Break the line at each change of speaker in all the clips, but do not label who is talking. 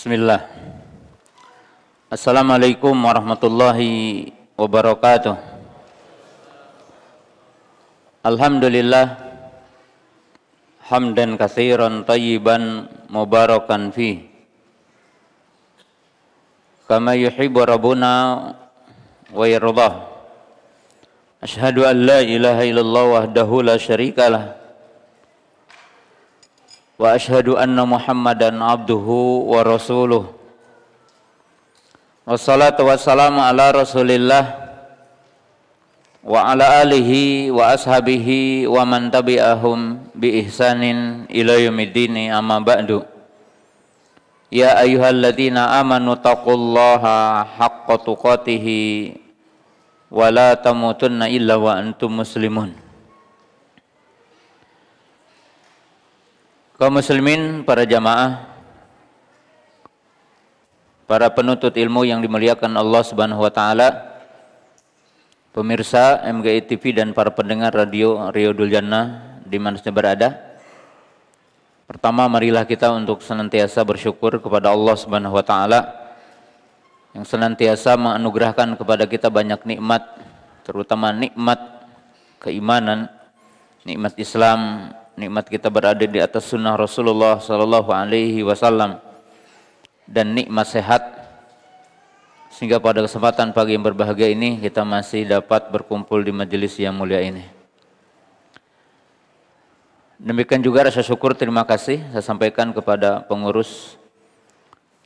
Bismillah. Assalamualaikum warahmatullahi wabarakatuh. Alhamdulillah hamdan katsiran tayyiban mubarakan fi kama yuhibbu rabbuna wa yardah. Asyhadu an la ilaha illallah wahdahu la syarikalah wa asyhadu anna Muhammadan abduhu wa rasuluh. Wassalatu wassalamu ala Rasulillah wa ala alihi wa ashabihi wa man tabi'ahum bi ihsanin ila yaumiddin, amma ba'du. Ya ayyuhalladzina amanu taqullaha haqqa tuqatih wa la tamutunna illa wa antum muslimun. Kaum muslimin, para jamaah, para penuntut ilmu yang dimuliakan Allah Subhanahu wa taala, pemirsa MGI TV dan para pendengar radio Riyadul Jannah di mana saja berada. Pertama, marilah kita untuk senantiasa bersyukur kepada Allah Subhanahu wa taala yang senantiasa menganugerahkan kepada kita banyak nikmat, terutama nikmat keimanan, nikmat Islam, nikmat kita berada di atas sunnah Rasulullah sallallahu alaihi wasallam, dan nikmat sehat, sehingga pada kesempatan pagi yang berbahagia ini kita masih dapat berkumpul di majelis yang mulia ini. Demikian juga rasa syukur terima kasih saya sampaikan kepada pengurus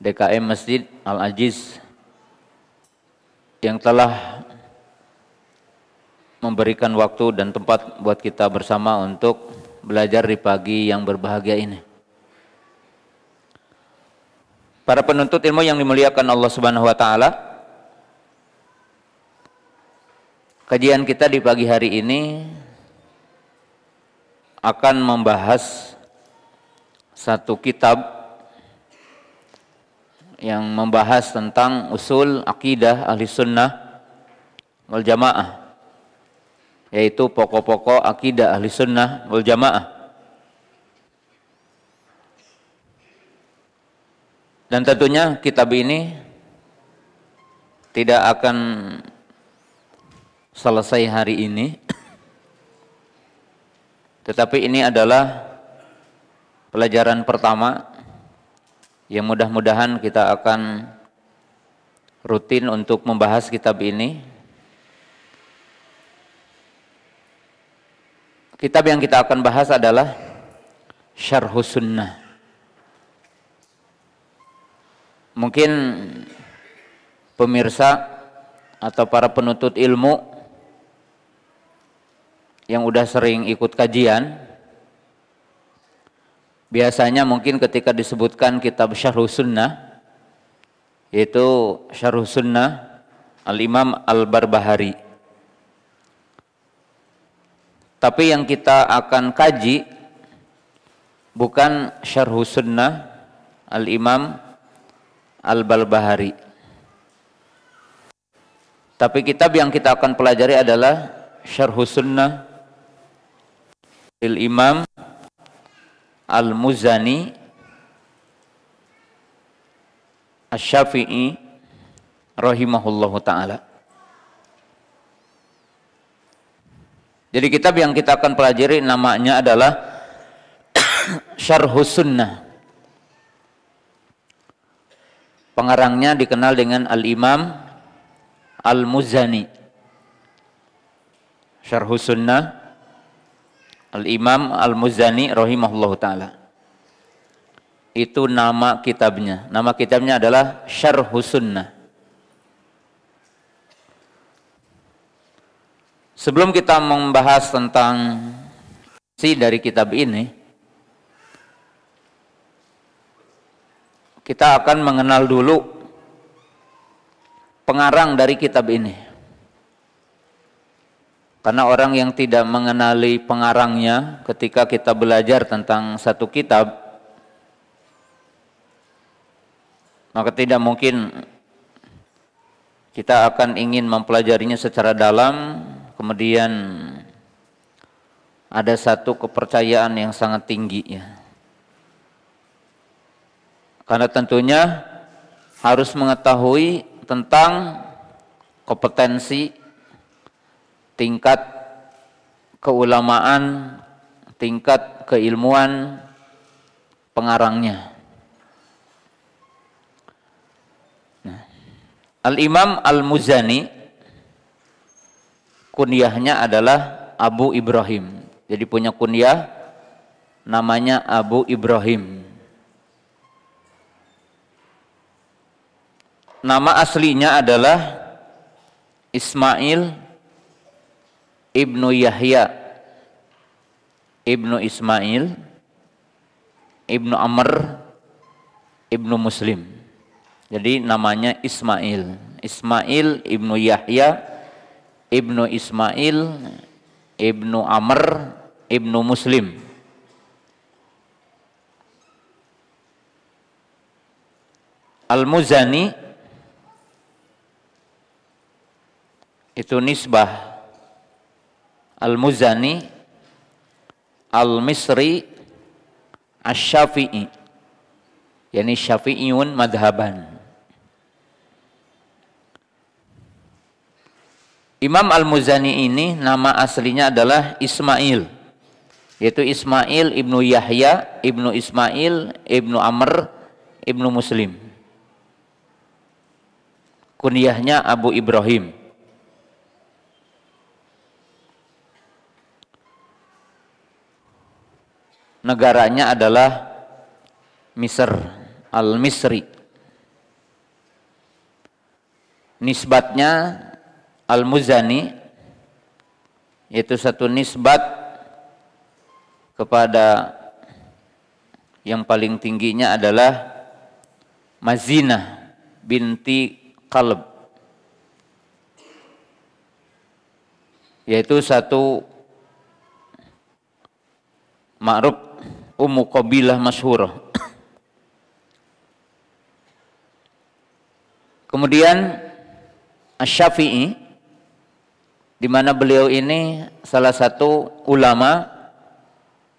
DKM Masjid Al-Aziz yang telah memberikan waktu dan tempat buat kita bersama untuk belajar di pagi yang berbahagia ini. Para penuntut ilmu yang dimuliakan Allah Subhanahu wa taala, kajian kita di pagi hari ini akan membahas satu kitab yang membahas tentang usul akidah ahli sunnah wal jamaah, yaitu pokok-pokok akidah ahli sunnah wal jamaah. Dan tentunya kitab ini tidak akan selesai hari ini, tetapi ini adalah pelajaran pertama yang mudah-mudahan kita akan rutin untuk membahas kitab ini. Kitab yang kita akan bahas adalah Syarhus Sunnah. Mungkin pemirsa atau para penuntut ilmu yang udah sering ikut kajian, biasanya mungkin ketika disebutkan kitab Syarhus Sunnah, yaitu Syarhus Sunnah Al-Imam Al-Barbahari. Tapi yang kita akan kaji bukan Syarhus Sunnah Al-Imam Al-Barbahari, tapi kitab yang kita akan pelajari adalah Syarhus Sunnah Al-Imam Al-Muzani Asy-Syafi'i rahimahullahu ta'ala. Jadi kitab yang kita akan pelajari namanya adalah Syarhus Sunnah. Pengarangnya dikenal dengan Al-Imam Al-Muzani. Syarhus Sunnah Al-Imam Al-Muzani rahimahullahu ta'ala. Itu nama kitabnya. Nama kitabnya adalah Syarhus Sunnah. Sebelum kita membahas tentang isi dari kitab ini, kita akan mengenal dulu pengarang dari kitab ini. Karena orang yang tidak mengenali pengarangnya ketika kita belajar tentang satu kitab, maka tidak mungkin kita akan ingin mempelajarinya secara dalam, kemudian ada satu kepercayaan yang sangat tinggi ya. Karena tentunya harus mengetahui tentang kompetensi, tingkat keulamaan, tingkat keilmuan pengarangnya. Nah, Al-Imam Al-Muzani kunyahnya adalah Abu Ibrahim. Jadi punya kunyah namanya Abu Ibrahim. Nama aslinya adalah Ismail ibnu Yahya ibnu Ismail ibnu Amr ibnu Muslim. Jadi namanya Ismail. Ismail ibnu Yahya ibnu Ismail ibnu Amr ibnu Muslim. Al-Muzani itu nisbah Al-Muzani Al-Misri Asy-Syafi'i, yakni Syafi'iyun madhaban. Imam Al-Muzani ini nama aslinya adalah Ismail, yaitu Ismail ibnu Yahya ibnu Ismail ibnu Amr ibnu Muslim. Kunyahnya Abu Ibrahim. Negaranya adalah Misr, Al-Misri. Nisbatnya Al-Muzani, yaitu satu nisbat kepada yang paling tingginya adalah Mazinah binti Qalb, yaitu satu ma'ruf ummu qabilah masyhurah. Kemudian Asy-Syafi'i, di mana beliau ini salah satu ulama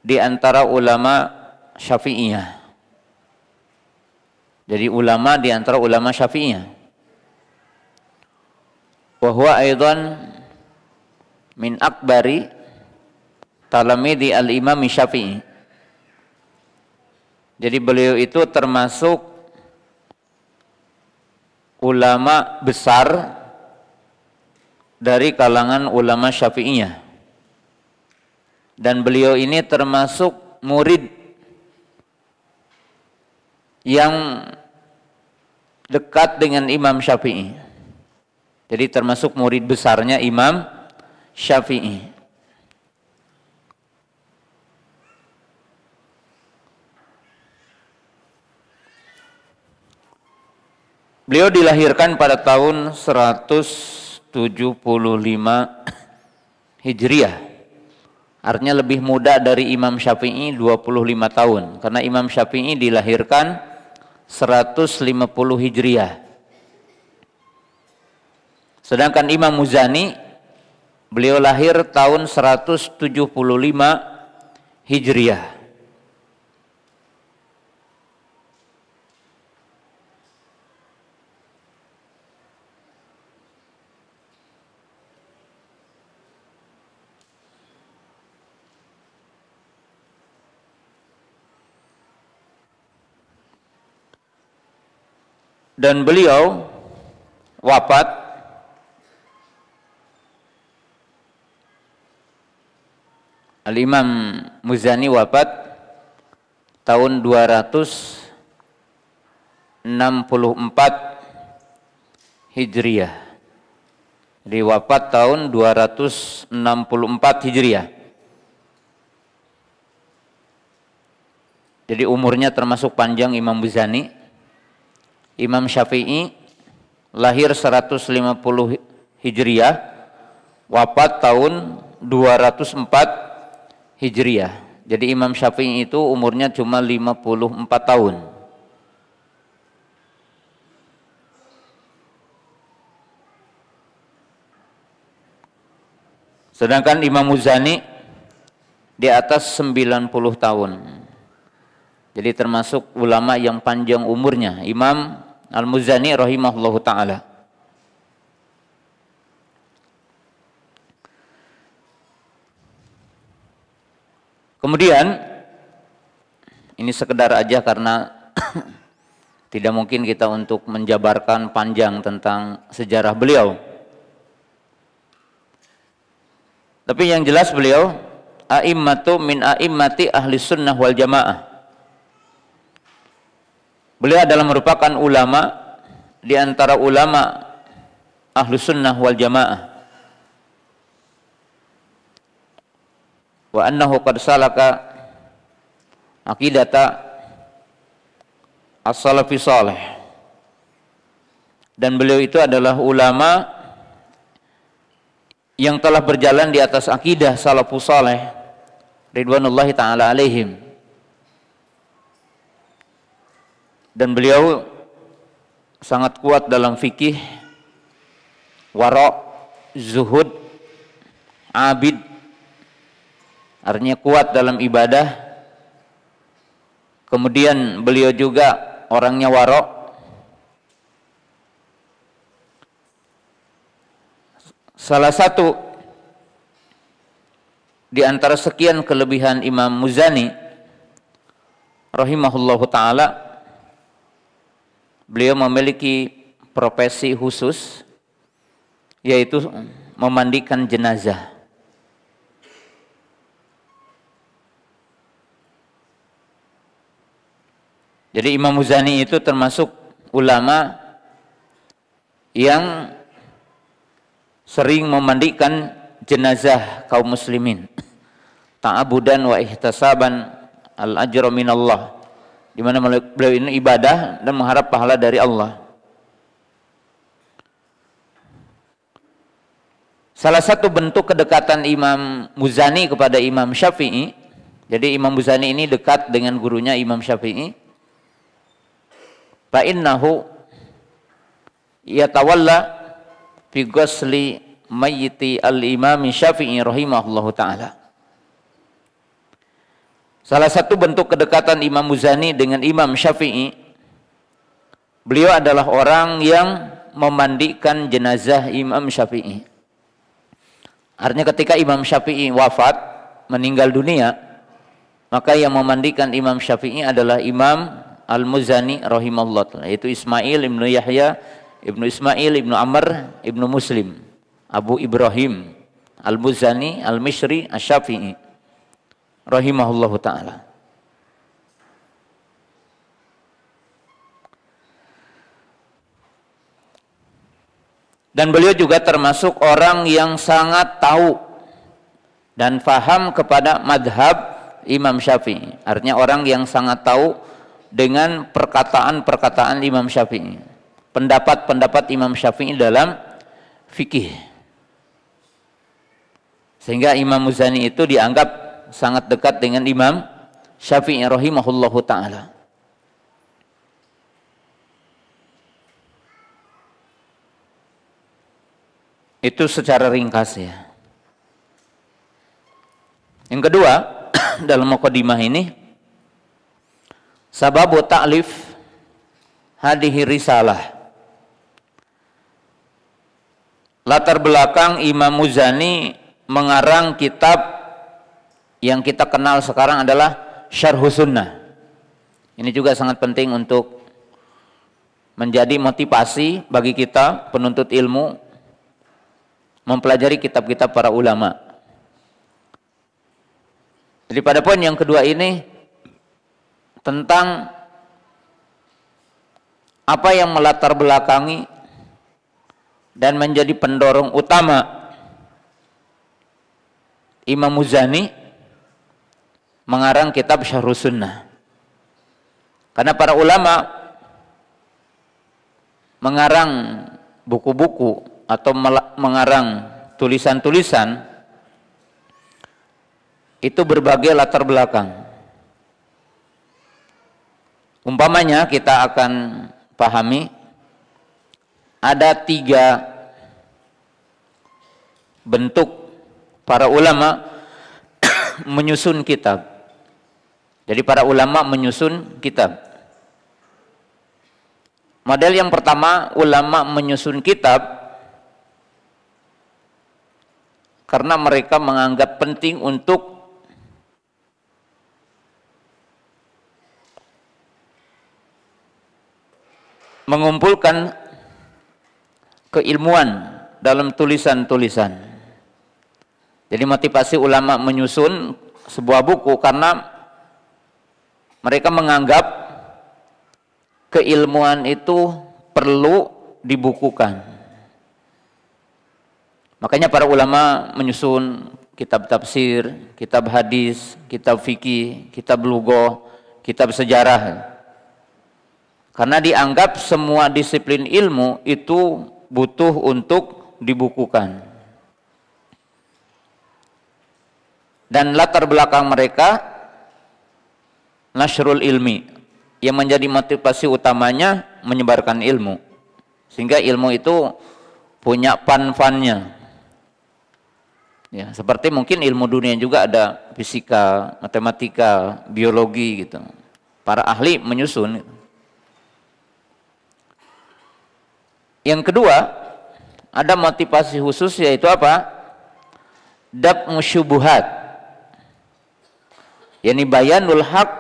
di antara ulama Syafi'iyah. Jadi ulama di antara ulama Syafi'iyah. Wa huwa aidan min akbari talamidi al-Imam Syafi'i. Jadi beliau itu termasuk ulama besar dari kalangan ulama Syafi'iyah. Dan beliau ini termasuk murid yang dekat dengan Imam Syafi'i. Jadi termasuk murid besarnya Imam Syafi'i. Beliau dilahirkan pada tahun 175 Hijriah. Artinya lebih muda dari Imam Syafi'i 25 tahun. Karena Imam Syafi'i dilahirkan 150 Hijriah. Sedangkan Imam Muzani, beliau lahir tahun 175 Hijriah. Dan beliau wafat Al-Imam Muzani wafat tahun 264 Hijriah. Jadi wafat tahun 264 Hijriah. Jadi umurnya termasuk panjang Imam Muzani. Imam Syafi'i lahir 150 Hijriah, wafat tahun 204 Hijriah. Jadi Imam Syafi'i itu umurnya cuma 54 tahun. Sedangkan Imam Muzani di atas 90 tahun. Jadi termasuk ulama yang panjang umurnya. Imam Al-Muzani rahimahullahu taala. Kemudian ini sekedar aja karena tidak mungkin kita untuk menjabarkan panjang tentang sejarah beliau. Tapi yang jelas beliau a'immatu min a'immati ahli sunnah wal jamaah. Beliau adalah merupakan ulama di antara ulama ahli sunnah wal jamaah. Wa annahu qad salaka aqidata as-salafi salih. Dan beliau itu adalah ulama yang telah berjalan di atas akidah salafus salih ridwanullahi taala alaihim. Dan beliau sangat kuat dalam fikih, wara', zuhud, abid, artinya kuat dalam ibadah. Kemudian beliau juga orangnya wara'. Salah satu di antara sekian kelebihan Imam Muzani rahimahullahu taala, beliau memiliki profesi khusus, yaitu memandikan jenazah. Jadi Imam Muzani itu termasuk ulama yang sering memandikan jenazah kaum muslimin, ta'abudan wa ihtisaban al-ajra minallah, di mana beliau ini ibadah dan mengharap pahala dari Allah. Salah satu bentuk kedekatan Imam Muzani kepada Imam Syafi'i, jadi Imam Muzani ini dekat dengan gurunya Imam Syafi'i. Fa innahu yatawalla fi ghusli mayyiti al-Imam Syafi'i rahimahullahu taala. Salah satu bentuk kedekatan Imam Muzani dengan Imam Syafi'i, beliau adalah orang yang memandikan jenazah Imam Syafi'i. Artinya ketika Imam Syafi'i wafat, meninggal dunia, maka yang memandikan Imam Syafi'i adalah Imam Al-Muzani rahimahullah, yaitu Ismail ibnu Yahya ibnu Ismail ibnu Amr ibnu Muslim Abu Ibrahim Al-Muzani Al-Mishri Asy-Syafi'i rahimahullahu ta'ala. Dan beliau juga termasuk orang yang sangat tahu dan faham kepada madhab Imam Syafi'i. Artinya orang yang sangat tahu dengan perkataan-perkataan Imam Syafi'i, pendapat-pendapat Imam Syafi'i dalam fikih. Sehingga Imam Muzani itu dianggap sangat dekat dengan Imam Syafi'i rahimahullahu ta'ala. Itu secara ringkas ya. Yang kedua, dalam mukadimah ini, sababu ta'lif hadhihi risalah. Latar belakang Imam Muzani mengarang kitab yang kita kenal sekarang adalah Syarhus Sunnah. Ini juga sangat penting untuk menjadi motivasi bagi kita penuntut ilmu mempelajari kitab-kitab para ulama. Jadi pada poin yang kedua ini tentang apa yang melatar belakangi dan menjadi pendorong utama Imam Muzani mengarang kitab Syarhus Sunnah. Karena para ulama mengarang buku-buku atau mengarang tulisan-tulisan itu berbagai latar belakang. Umpamanya kita akan pahami ada 3 bentuk para ulama menyusun kitab. Jadi para ulama menyusun kitab. Model yang pertama, ulama menyusun kitab karena mereka menganggap penting untuk mengumpulkan keilmuan dalam tulisan-tulisan. Jadi motivasi ulama menyusun sebuah buku karena mereka menganggap keilmuan itu perlu dibukukan. Makanya para ulama menyusun kitab tafsir, kitab hadis, kitab fikih, kitab lugah, kitab sejarah. Karena dianggap semua disiplin ilmu itu butuh untuk dibukukan. Dan latar belakang mereka nasrul ilmi, yang menjadi motivasi utamanya menyebarkan ilmu. Sehingga ilmu itu punya fan-fannya. Ya, seperti mungkin ilmu dunia juga ada fisika, matematika, biologi gitu. Para ahli menyusun. Yang kedua, ada motivasi khusus, yaitu apa? Daf'u syubuhat. Yani bayanul haq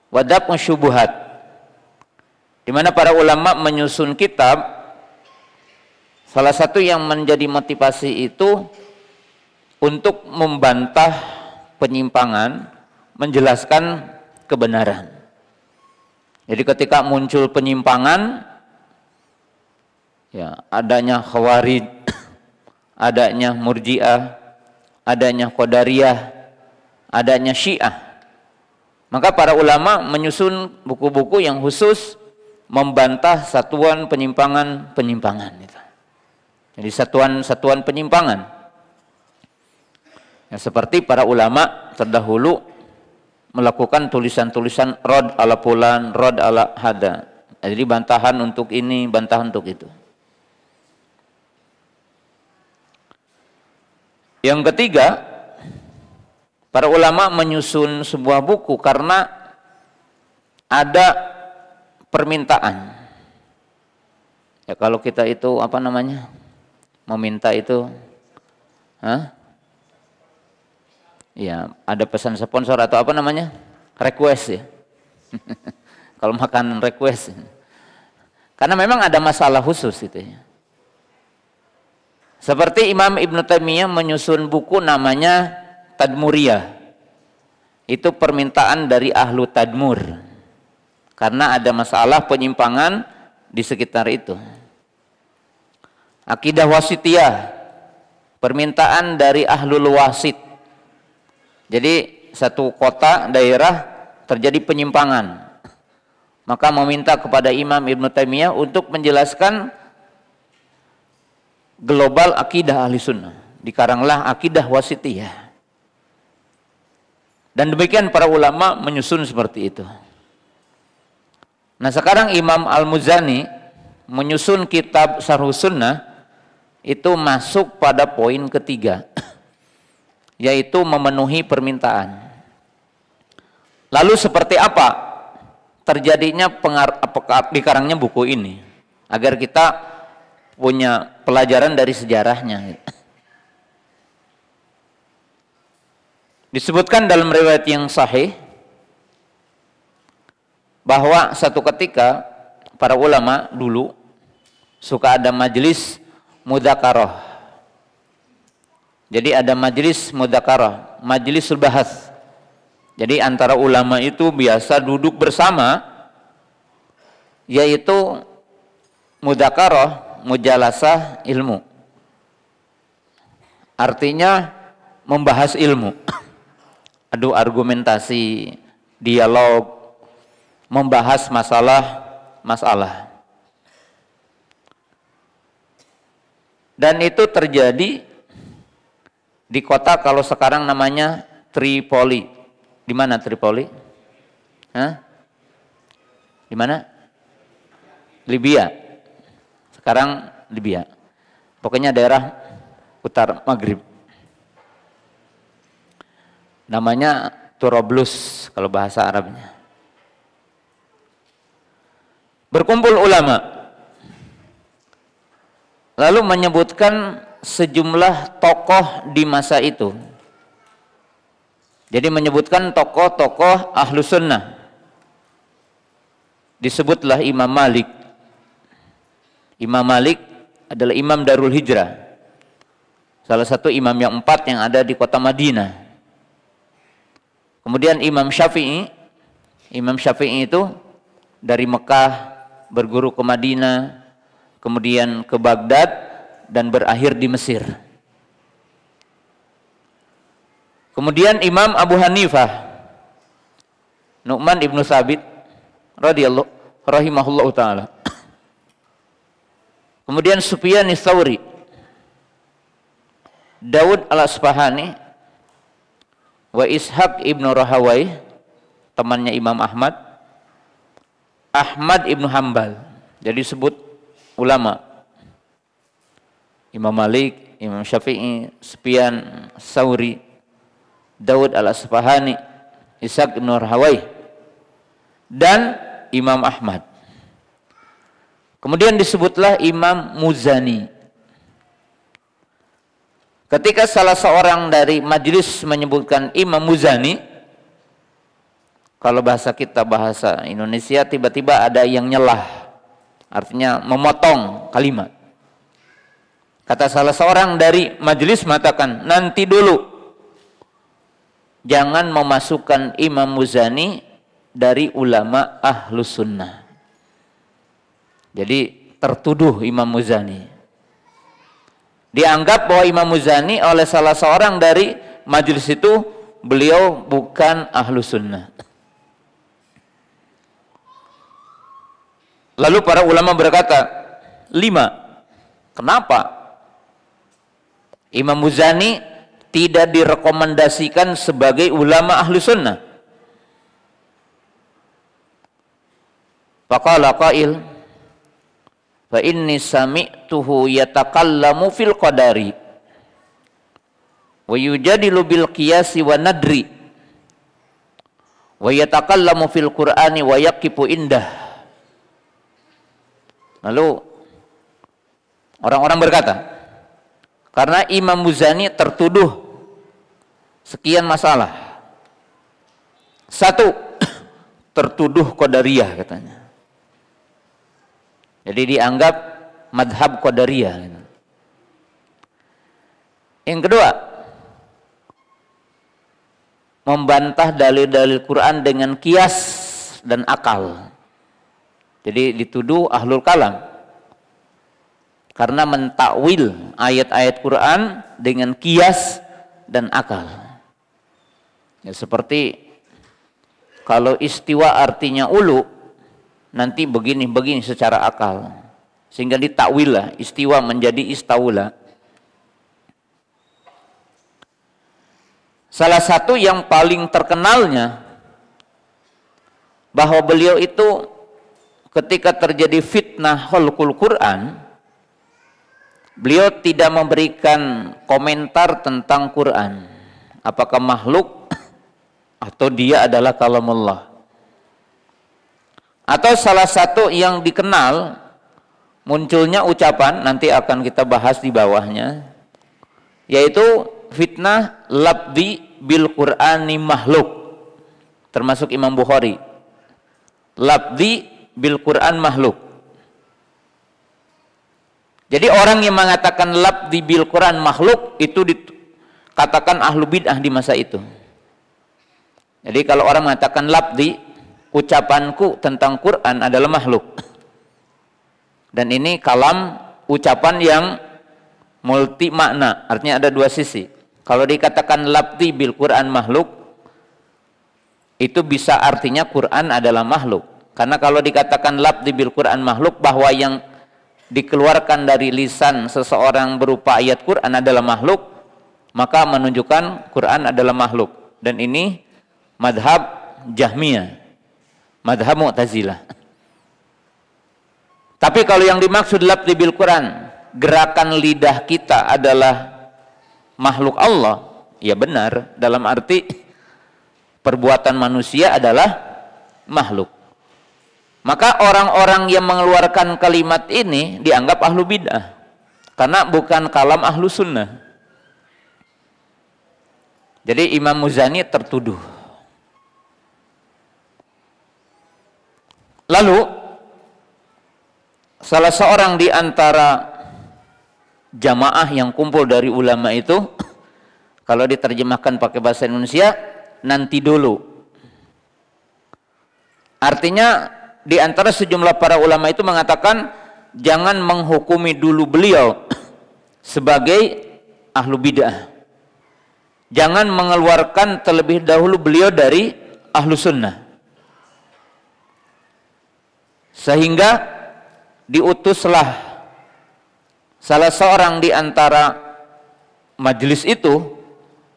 wa daf'u syubuhat. Di mana para ulama menyusun kitab, salah satu yang menjadi motivasi itu untuk membantah penyimpangan, menjelaskan kebenaran. Jadi ketika muncul penyimpangan, ya, adanya Khawarij, adanya Murji'ah, adanya Qadariyah, adanya Syiah, maka para ulama menyusun buku-buku yang khusus membantah satuan penyimpangan-penyimpangan itu. Jadi satuan-satuan penyimpangan. Ya, seperti para ulama terdahulu melakukan tulisan-tulisan rad ala fulan, rad ala hada. Jadi bantahan untuk ini, bantahan untuk itu. Yang ketiga, para ulama menyusun sebuah buku karena ada permintaan. Ya, kalau kita itu apa namanya? Meminta itu, ya, ada pesan sponsor atau apa namanya? Request ya. Kalau makan request. Karena memang ada masalah khusus itu ya. Seperti Imam Ibn Taimiyah menyusun buku namanya Tadmuriyah. Itu permintaan dari ahlu Tadmur. Karena ada masalah penyimpangan di sekitar itu. Akidah Wasitiyah. Permintaan dari ahlul wasit. Jadi satu kota, daerah terjadi penyimpangan. Maka meminta kepada Imam Ibn Taimiyah untuk menjelaskan global akidah ahli sunnah. Dikaranglah akidah wasitiyah. Dan demikian para ulama menyusun seperti itu. Nah sekarang Imam Al-Muzani menyusun kitab Syarhus Sunnah, itu masuk pada poin ketiga. Yaitu memenuhi permintaan. Lalu seperti apa terjadinya dikarangnya buku ini? Agar kita punya pelajaran dari sejarahnya. Disebutkan dalam riwayat yang sahih bahwa satu ketika para ulama dulu suka ada majelis mudzakarah. Jadi ada majelis mudzakarah, majlisul bahas. Jadi antara ulama itu biasa duduk bersama, yaitu mudzakarah, mujalasah ilmu. Artinya membahas ilmu. Adu argumentasi, dialog, membahas masalah. Dan itu terjadi di kota kalau sekarang namanya Tripoli. Di mana Tripoli? Di mana? Libya. Sekarang Libya. Pokoknya daerah Utara Maghrib. Namanya Turablus kalau bahasa Arabnya. berkumpul ulama lalu menyebutkan sejumlah tokoh di masa itu. Jadi menyebutkan tokoh-tokoh ahlu sunnah. Disebutlah Imam Malik. Imam Malik adalah imam Darul Hijrah, salah satu imam yang 4 yang ada di kota Madinah. Kemudian Imam Syafi'i. Imam Syafi'i itu dari Mekah berguru ke Madinah, kemudian ke Baghdad dan berakhir di Mesir. Kemudian Imam Abu Hanifah, Nu'man ibnu Thabit radhiyallahu rahimahullahu taala. Kemudian Sufyan Ats-Tsauri, Daud Al-Asfahani, wa Ishaq ibnu Rahawai, temannya Imam Ahmad, Ahmad ibnu Hambal. Jadi sebut ulama. Imam Malik, Imam Syafi'i, Sufyan Ats-Tsauri, Daud Al-Asfahani, Ishaq ibnu Rahawai, dan Imam Ahmad. Kemudian disebutlah Imam Muzani. Ketika salah seorang dari majelis menyebutkan Imam Muzani, kalau bahasa kita, bahasa Indonesia, tiba-tiba ada yang nyelah, artinya memotong kalimat. Kata salah seorang dari majelis mengatakan, nanti dulu, jangan memasukkan Imam Muzani dari ulama Ahlus Sunnah. Jadi tertuduh Imam Muzani. Dianggap bahwa Imam Muzani oleh salah seorang dari majelis itu, beliau bukan Ahlus Sunnah. Lalu para ulama berkata, 5. Kenapa Imam Muzani tidak direkomendasikan sebagai ulama Ahlus Sunnah? Faqala qail, fa inni sami'tuhu yatakallamu fil qadari wa yujadilu bil qiyasi wa nadri wa yatakallamu fil qur'ani wa yaqifu indah. Lalu orang-orang berkata, karena Imam Muzani tertuduh sekian masalah. 1, tertuduh qadariyah katanya. Jadi dianggap madhab qadariyah. Yang kedua, membantah dalil-dalil Quran dengan kias dan akal. Jadi dituduh ahlul kalam karena mentakwil ayat-ayat Quran dengan kias dan akal. Ya, seperti kalau istiwa artinya ulu, nanti begini-begini secara akal, sehingga ditakwil lah istiwa menjadi istaula. Salah satu yang paling terkenalnya bahwa beliau itu ketika terjadi fitnah khalqul Quran, beliau tidak memberikan komentar tentang Quran, apakah makhluk atau dia adalah kalamullah. Atau salah satu yang dikenal munculnya ucapan, nanti akan kita bahas di bawahnya, yaitu fitnah labdi bil Qur'ani makhluk, termasuk Imam Bukhari. Labdi bil Quran makhluk. Jadi orang yang mengatakan labdi bil Quran makhluk itu dikatakan ahlu bid'ah di masa itu. Jadi kalau orang mengatakan labdi, ucapanku tentang Quran adalah makhluk. Dan ini kalam, ucapan yang multi makna, artinya ada dua sisi. Kalau dikatakan labdi bil Quran makhluk, itu bisa artinya Quran adalah makhluk. Karena kalau dikatakan labdi bil Quran makhluk, bahwa yang dikeluarkan dari lisan seseorang berupa ayat Quran adalah makhluk, maka menunjukkan Quran adalah makhluk. Dan ini madhab Jahmiyah, madhab Mu'tazilah. Tapi kalau yang dimaksud labdi bil Quran, gerakan lidah kita adalah makhluk Allah, ya benar, dalam arti perbuatan manusia adalah makhluk. Maka orang-orang yang mengeluarkan kalimat ini dianggap ahlu bid'ah, karena bukan kalam ahlu sunnah. Jadi Imam Muzani tertuduh. Lalu salah seorang di antara jamaah yang kumpul dari ulama itu, kalau diterjemahkan pakai bahasa Indonesia, nanti dulu. Artinya di antara sejumlah para ulama itu mengatakan jangan menghukumi dulu beliau sebagai ahlu bid'ah. Jangan mengeluarkan terlebih dahulu beliau dari ahlu sunnah. Sehingga diutuslah salah seorang di antara majelis itu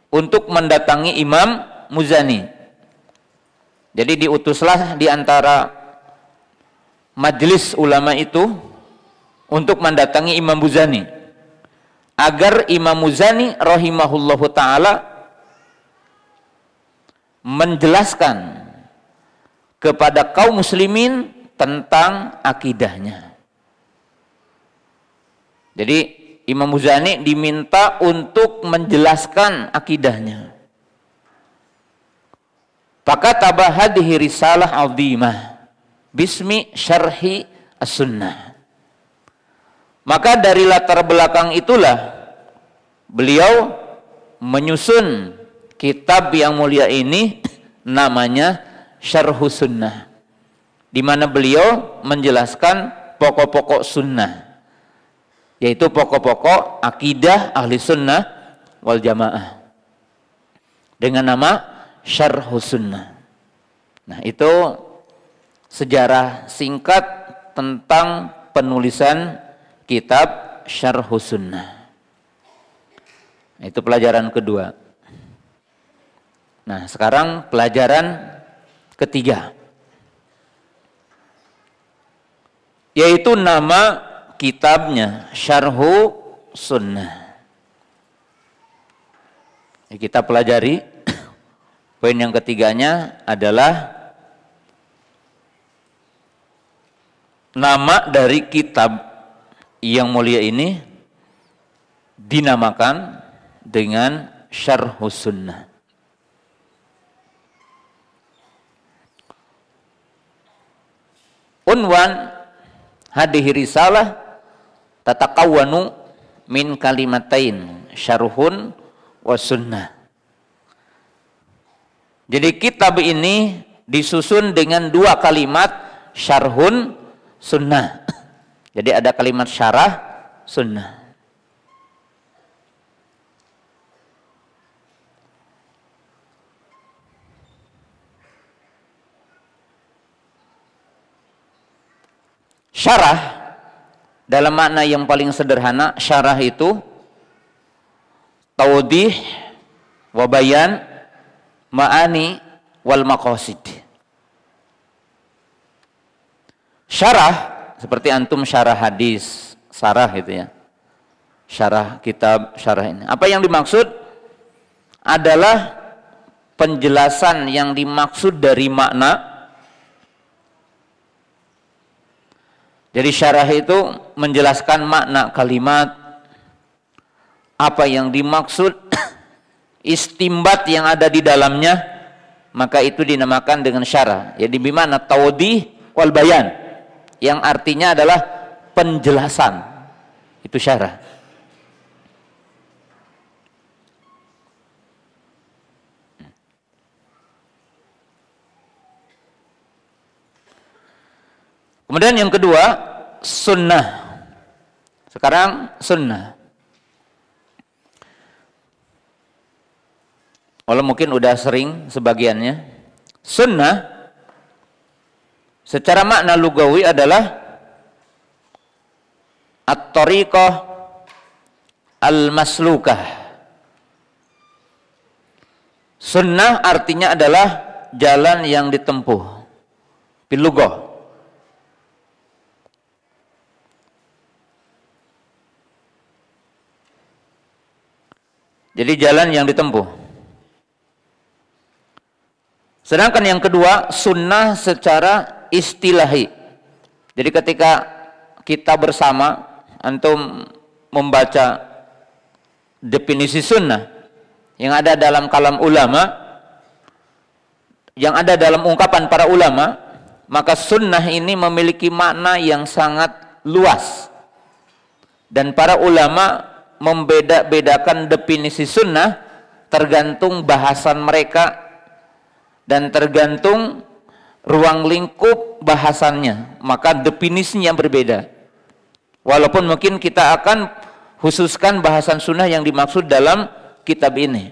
untuk mendatangi Imam Muzani. Jadi diutuslah di antara majelis ulama itu untuk mendatangi Imam Muzani agar Imam Muzani rahimahullahu ta'ala menjelaskan kepada kaum muslimin tentang akidahnya. Jadi Imam Muzani diminta untuk menjelaskan akidahnya. Fakataba hadhihi risalah 'azimah bismi syarhi as-sunnah. Maka dari latar belakang itulah beliau menyusun kitab yang mulia ini, namanya Syarhus Sunnah, di mana beliau menjelaskan pokok-pokok sunnah, yaitu pokok-pokok akidah ahli sunnah wal jamaah, dengan nama Syarhus Sunnah. Nah, itu sejarah singkat tentang penulisan kitab Syarhus Sunnah. Itu pelajaran kedua. Nah, sekarang pelajaran ketiga, yaitu nama kitabnya Syarhus Sunnah. Kita pelajari. Poin yang ketiganya adalah nama dari kitab yang mulia ini dinamakan dengan Syarhus Sunnah. Unwan hadhihi risalah tatakawwanu min kalimatain syarhun wa sunnah. Jadi kitab ini disusun dengan dua kalimat, syarhun sunnah. Jadi ada kalimat syarah sunnah. Syarah dalam makna yang paling sederhana, syarah itu taudih wa bayan ma'ani wal maqasid. Syarah seperti antum syarah hadis, syarah gitu ya. Syarah kitab, syarah ini. Apa yang dimaksud adalah penjelasan yang dimaksud dari makna. Jadi syarah itu menjelaskan makna kalimat, apa yang dimaksud, istimbat yang ada di dalamnya, maka itu dinamakan dengan syarah. Jadi bimana tawadih wal bayan, yang artinya adalah penjelasan. Itu syarah. Kemudian yang kedua, sunnah. Sekarang sunnah. Walau mungkin udah sering sebagiannya. Sunnah secara makna lugawi adalah at-tariqah al-maslukah. Sunnah artinya adalah jalan yang ditempuh. Bil lughah. Jadi jalan yang ditempuh. Sedangkan yang kedua, sunnah secara istilahi. Jadi ketika kita bersama, antum membaca definisi sunnah yang ada dalam kalam ulama, yang ada dalam ungkapan para ulama, maka sunnah ini memiliki makna yang sangat luas. Dan para ulama membeda-bedakan definisi sunnah tergantung bahasan mereka dan tergantung ruang lingkup bahasannya, maka definisinya berbeda. Walaupun mungkin kita akan khususkan bahasan sunnah yang dimaksud dalam kitab ini.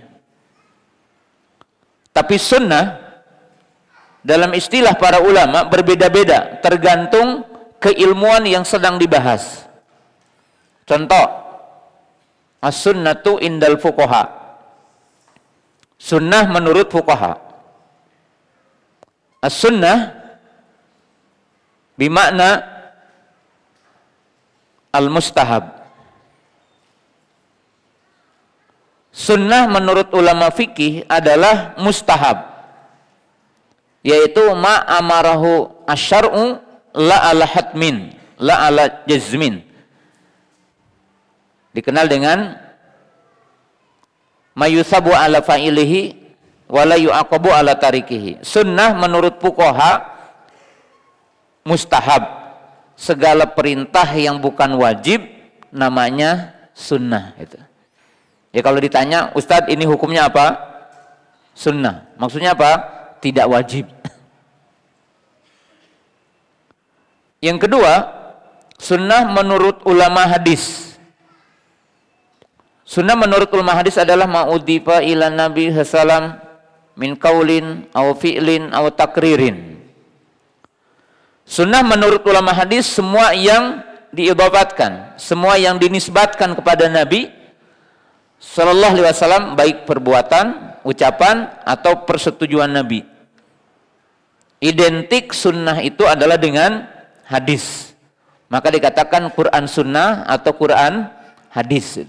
Tapi sunnah dalam istilah para ulama berbeda-beda tergantung keilmuan yang sedang dibahas. Contoh, as-sunnatu indal fuqaha. Sunnah menurut fuqaha. As-sunnah bimakna al-mustahab. Sunnah menurut ulama fikih adalah mustahab, yaitu ma amarahu asyar'u la ala hatmin, la ala jazmin. Dikenal dengan mayusabu ala fa'ilihi wala yu'aqabu ala tarikihi. Sunnah menurut fuqaha mustahab. Segala perintah yang bukan wajib namanya sunnah. Gitu. Ya kalau ditanya, Ustadz ini hukumnya apa? Sunnah. Maksudnya apa? Tidak wajib. Yang kedua, sunnah menurut ulama hadis. Sunnah menurut ulama hadis adalah ma'udifa ila Nabi sallam min qaulin aw fi'lin aw takririn. Sunnah menurut ulama hadis semua yang diibabatkan, semua yang dinisbatkan kepada Nabi sallallahu alaihi wasallam, baik perbuatan, ucapan atau persetujuan Nabi. Identik sunnah itu adalah dengan hadis. Maka dikatakan Quran sunnah atau Quran hadis.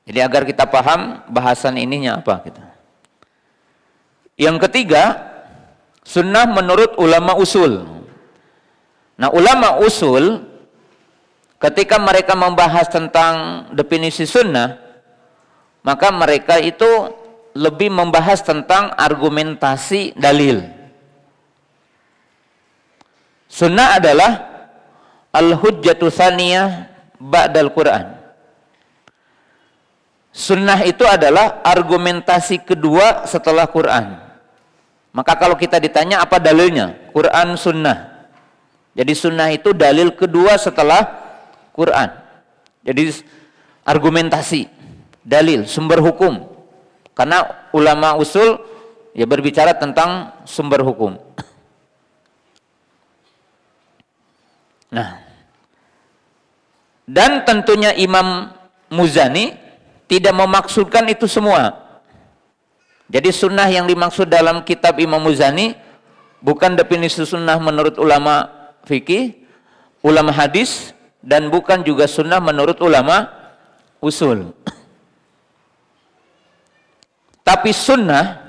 Jadi agar kita paham bahasan ininya apa gitu. Yang ketiga, sunnah menurut ulama usul. Nah, ulama usul ketika mereka membahas tentang definisi sunnah, maka mereka itu lebih membahas tentang argumentasi dalil. Sunnah adalah al-hujjatu tsaniyah ba'dal Quran. Sunnah itu adalah argumentasi kedua setelah Quran. Maka kalau kita ditanya apa dalilnya? Quran sunnah. Jadi sunnah itu dalil kedua setelah Quran. Jadi argumentasi, dalil, sumber hukum. Karena ulama usul ya berbicara tentang sumber hukum. Nah, dan tentunya Imam Muzani tidak memaksudkan itu semua. Jadi sunnah yang dimaksud dalam kitab Imam Muzani bukan definisi sunnah menurut ulama fikih, ulama hadis, dan bukan juga sunnah menurut ulama usul. Tapi sunnah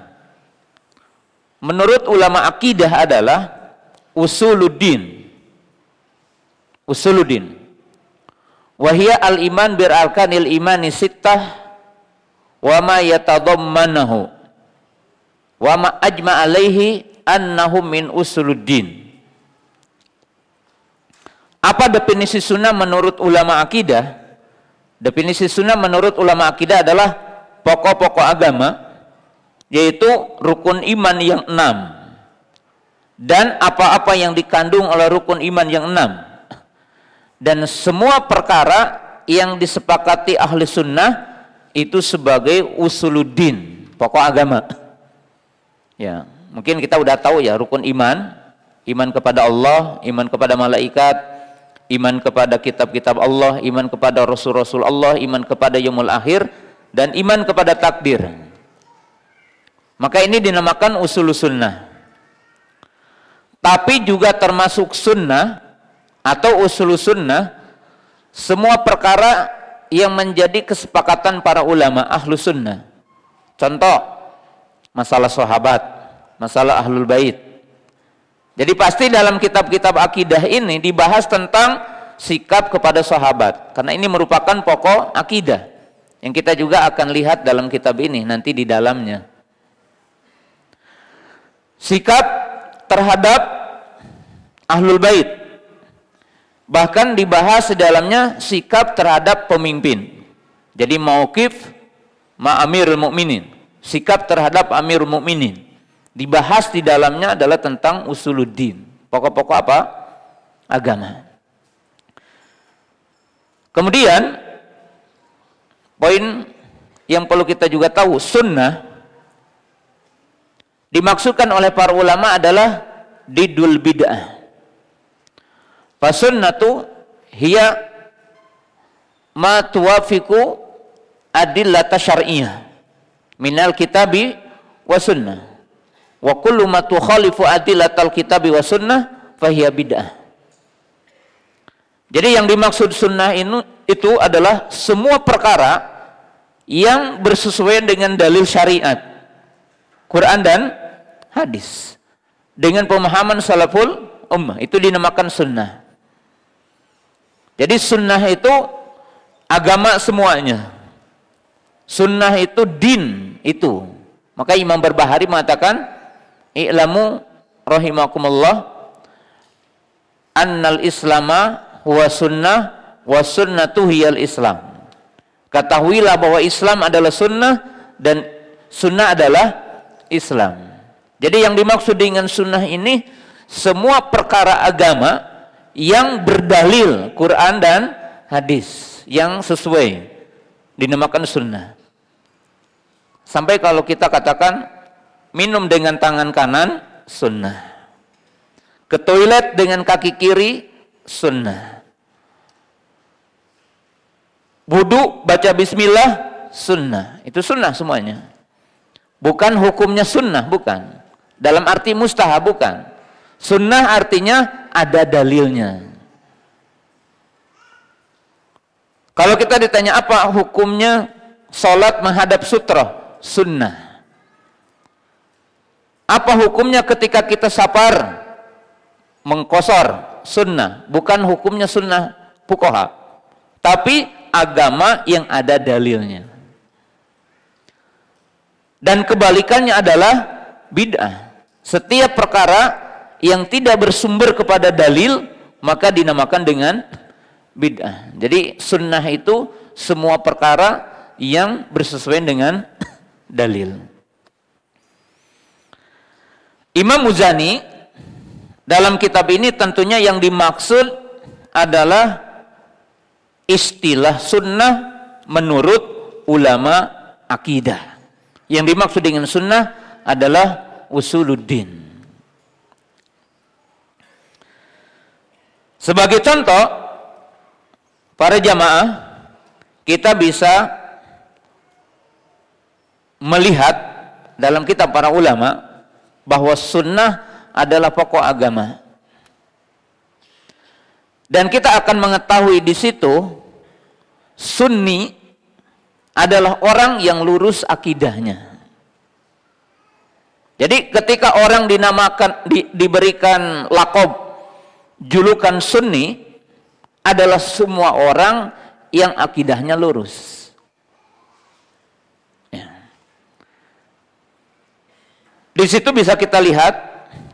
menurut ulama akidah adalah usuluddin. Usuluddin. Wahia al-iman bir arkanil imani sittah wa ma yatadammanahu wa ma ajma alaihi annahu min usuluddin. Apa definisi sunnah menurut ulama akidah? Definisi sunnah menurut ulama akidah adalah pokok-pokok agama, yaitu rukun iman yang 6 dan apa-apa yang dikandung oleh rukun iman yang 6, dan semua perkara yang disepakati ahli sunnah itu sebagai usuluddin, pokok agama. Ya, mungkin kita udah tahu ya rukun iman, iman kepada Allah, iman kepada malaikat, iman kepada kitab-kitab Allah, iman kepada rasul-rasul Allah, iman kepada yaumul akhir, dan iman kepada takdir. Maka ini dinamakan usul sunnah. Tapi juga termasuk sunnah atau usul sunnah semua perkara yang menjadi kesepakatan para ulama ahlu sunnah. Contoh, masalah sahabat, masalah ahlul bait, Jadi pasti dalam kitab-kitab akidah ini dibahas tentang sikap kepada sahabat. Karena ini merupakan pokok akidah. Yang kita juga akan lihat dalam kitab ini nanti di dalamnya. Sikap terhadap Ahlul Bait. Bahkan dibahas di dalamnya sikap terhadap pemimpin. Jadi mauqif ma'amirul mu'minin. Sikap terhadap Amirul Mukminin. Dibahas di dalamnya adalah tentang usuluddin, pokok-pokok apa? Agama. Kemudian poin yang perlu kita juga tahu, sunnah dimaksudkan oleh para ulama adalah didul bid'ah. Fasunnatu hiya ma tuwafiqu adillata syar'iyyah minal kitabi wa sunnah. Wa kullu ma tukhalifu adillatal kitabi wa sunnah fahiya bid'ah. Jadi yang dimaksud sunnah itu adalah semua perkara yang bersesuaian dengan dalil syariat, Quran dan hadis, dengan pemahaman salaful ummah, itu dinamakan sunnah. Jadi sunnah itu agama semuanya. Sunnah itu din itu. Maka Imam Barbahari mengatakan, i'lamu rahimakumullah annal islama huwa sunnah wa sunnatu hiyal islam. Ketahuilah bahwa Islam adalah sunnah dan sunnah adalah Islam. Jadi yang dimaksud dengan sunnah ini semua perkara agama yang berdalil Quran dan hadis yang sesuai dinamakan sunnah. Sampai kalau kita katakan minum dengan tangan kanan, sunnah. Ke toilet dengan kaki kiri, sunnah. Wudu, baca bismillah, sunnah. Itu sunnah semuanya. Bukan hukumnya sunnah, bukan. Dalam arti mustahab, bukan. Sunnah artinya ada dalilnya. Kalau kita ditanya apa hukumnya sholat menghadap sutra, sunnah. Apa hukumnya ketika kita sapar mengkosor, sunnah. Bukan hukumnya sunnah fuqaha, tapi agama yang ada dalilnya. Dan kebalikannya adalah bid'ah. Setiap perkara yang tidak bersumber kepada dalil maka dinamakan dengan bid'ah. Jadi sunnah itu semua perkara yang bersesuaian dengan dalil. Imam Muzani dalam kitab ini tentunya yang dimaksud adalah istilah sunnah menurut ulama akidah. Yang dimaksud dengan sunnah adalah usuluddin. Sebagai contoh, para jamaah, kita bisa melihat dalam kitab para ulama bahwa sunnah adalah pokok agama. Dan kita akan mengetahui di situ sunni adalah orang yang lurus akidahnya. Jadi ketika orang dinamakan diberikan laqab julukan sunni adalah semua orang yang akidahnya lurus. Di situ bisa kita lihat,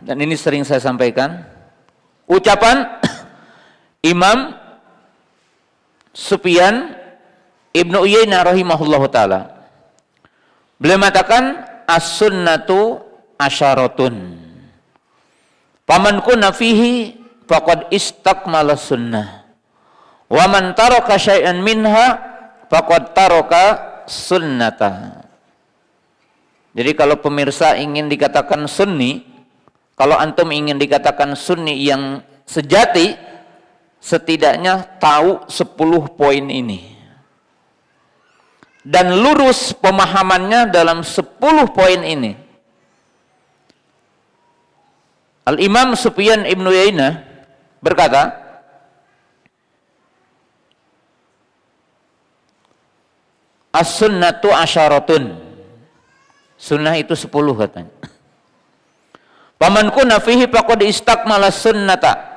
dan ini sering saya sampaikan, ucapan Imam Sufyan Ibnu Uyainah rahimahullahu taala. Beliau mengatakan as-sunnatu asyaratun. Faman kunna fihi faqad istakmala sunnah. Wa man taraka syai'an minha faqad taraka sunnata. Jadi kalau pemirsa ingin dikatakan sunni, kalau antum ingin dikatakan sunni yang sejati, setidaknya tahu 10 poin ini. Dan lurus pemahamannya dalam 10 poin ini. Al-Imam Sufyan Ibnu Uyainah berkata, as-sunnatu asyaratun. Sunnah itu 10 katanya. Faman kunna fihi faqad istakmala sunnata.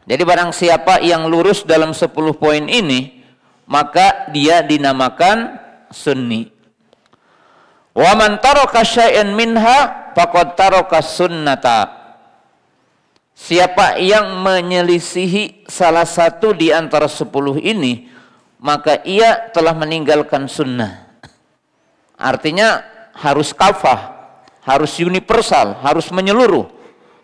Jadi barang siapa yang lurus dalam 10 poin ini, maka dia dinamakan sunni. Wa man taraka syai'an minha faqad taraka sunnata. Siapa yang menyelisihi salah satu di antara 10 ini, maka ia telah meninggalkan sunnah. Artinya harus kafah, harus universal, harus menyeluruh.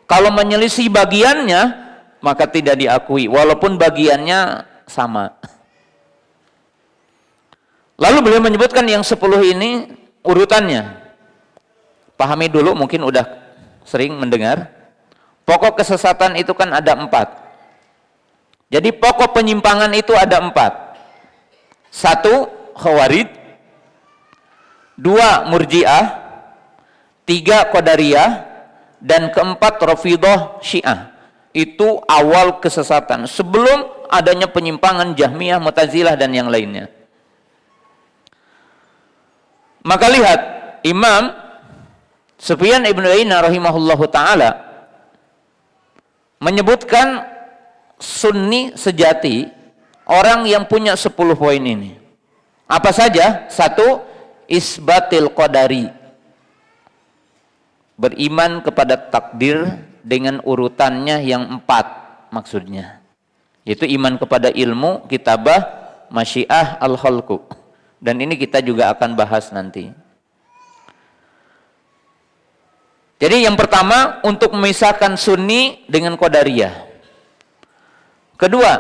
Kalau menyelisih bagiannya, maka tidak diakui, walaupun bagiannya sama. Lalu beliau menyebutkan yang 10 ini urutannya. Pahami dulu, mungkin udah sering mendengar. Pokok kesesatan itu kan ada 4. Jadi pokok penyimpangan itu ada 4. 1, Khawarij. 2, Murji'ah. 3, Qadariyah. Dan keempat, Rafidhah Syiah. Itu awal kesesatan. Sebelum adanya penyimpangan Jahmiyah, Mu'tazilah, dan yang lainnya. Maka lihat, Imam Sufyan ibn Uyainah rahimahullahu ta'ala menyebutkan sunni sejati orang yang punya 10 poin ini. Apa saja? 1, isbatil qadari. Beriman kepada takdir dengan urutannya yang 4 maksudnya. Yaitu iman kepada ilmu, kitabah, masyiah, al-khalqu. Dan ini kita juga akan bahas nanti. Jadi yang pertama, untuk memisahkan sunni dengan qadariyah. Kedua,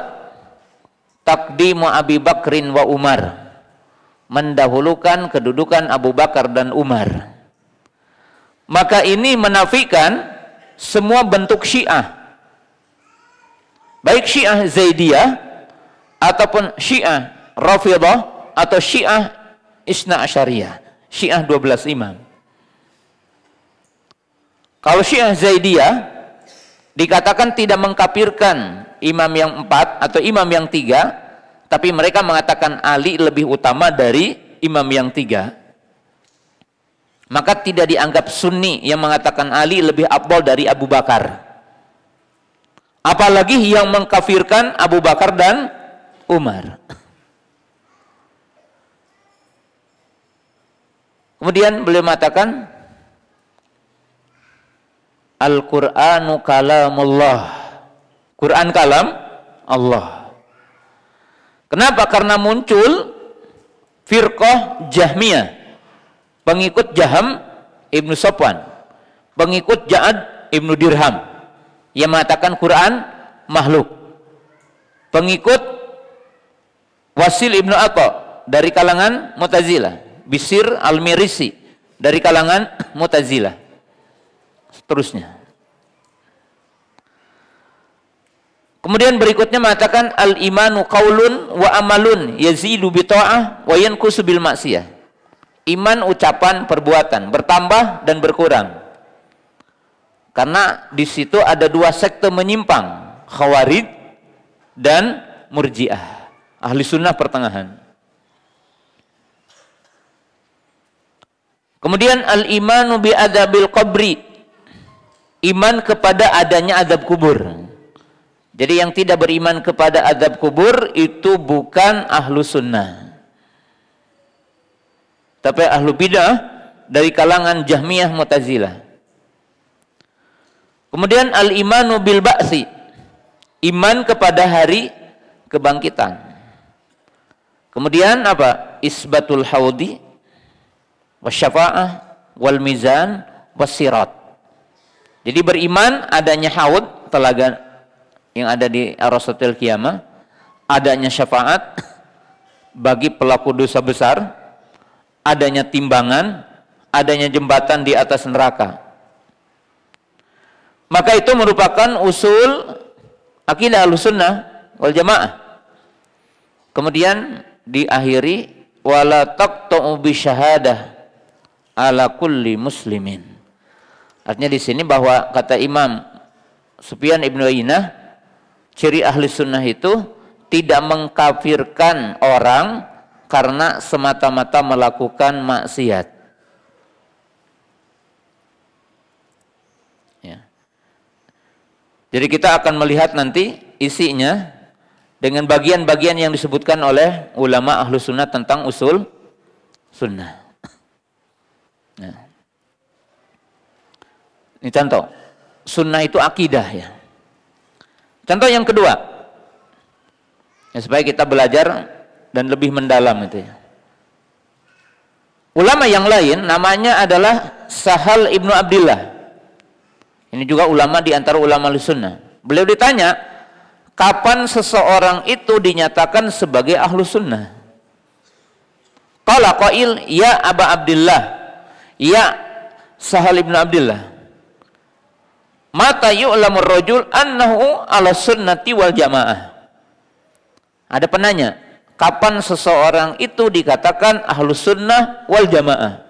taqdimu Abi Bakrin wa Umar. Mendahulukan kedudukan Abu Bakar dan Umar. Maka ini menafikan semua bentuk Syiah. Baik Syiah Zaidiyah ataupun Syiah Rafidhah atau Syiah Isna Asyariyah, Syiah 12 imam. Kalau Syiah Zaidiyah dikatakan tidak mengkafirkan imam yang 4 atau imam yang 3, tapi mereka mengatakan Ali lebih utama dari imam yang 3. Maka tidak dianggap sunni yang mengatakan Ali lebih afdal dari Abu Bakar. Apalagi yang mengkafirkan Abu Bakar dan Umar. Kemudian beliau mengatakan Al-Qur'anu kalamullah. Quran kalam Allah. Kenapa? Karena muncul firqah Jahmiyah, pengikut Jaham Ibnu Safwan, pengikut Ja'ad Ibnu Dirham, yang mengatakan Quran makhluk. Pengikut Wasil Ibnu Atha dari kalangan Mu'tazilah, Bisir Al-Mirisi dari kalangan Mu'tazilah, seterusnya. Kemudian berikutnya mengatakan al-imanu qaulun wa amalun yazidu bi ta'ah wa yanqusu bil maksiyah. Iman ucapan, perbuatan, bertambah dan berkurang. Karena di situ ada 2 sekte menyimpang, Khawarij dan Murji'ah, ahli sunnah pertengahan. Kemudian al-imanu bi adzabil qabri, iman kepada adanya azab kubur. Jadi yang tidak beriman kepada azab kubur itu bukan ahlu sunnah, tapi ahlu bidah dari kalangan Jahmiyah Mu'tazilah. Kemudian al-imanu bil ba'si, iman kepada hari kebangkitan. Kemudian apa? Isbatul haudi wasyafa'ah wal mizan wasirat. Jadi beriman adanya haud, telaga yang ada di Arasatil Qiyamah, adanya syafaat bagi pelaku dosa besar, adanya timbangan, adanya jembatan di atas neraka. Maka itu merupakan usul akidah Ahlussunnah wal Jamaah. Kemudian diakhiri wala taqta'u bi syahadah ala kulli muslimin. Artinya di sini bahwa kata Imam Sufyan ibn Uyainah, ciri ahli sunnah itu tidak mengkafirkan orang karena semata-mata melakukan maksiat. Ya. Jadi kita akan melihat nanti isinya dengan bagian-bagian yang disebutkan oleh ulama ahlu sunnah tentang usul sunnah. Nah. Ini contoh. Sunnah itu akidah ya. Contoh yang kedua. Ya, supaya kita belajar dan lebih mendalam itu ya. Ulama yang lain namanya adalah Sahal ibnu Abdillah. Ini juga ulama di antara ulama sunnah. Beliau ditanya, kapan seseorang itu dinyatakan sebagai ahlu sunnah? Qala qail, ya Aba Abdillah, ya Sahal ibnu Abdillah. Mata yu'lamur rajul annahu ala sunnati wal jamaah. Ada penanya, kapan seseorang itu dikatakan ahlu sunnah wal jamaah?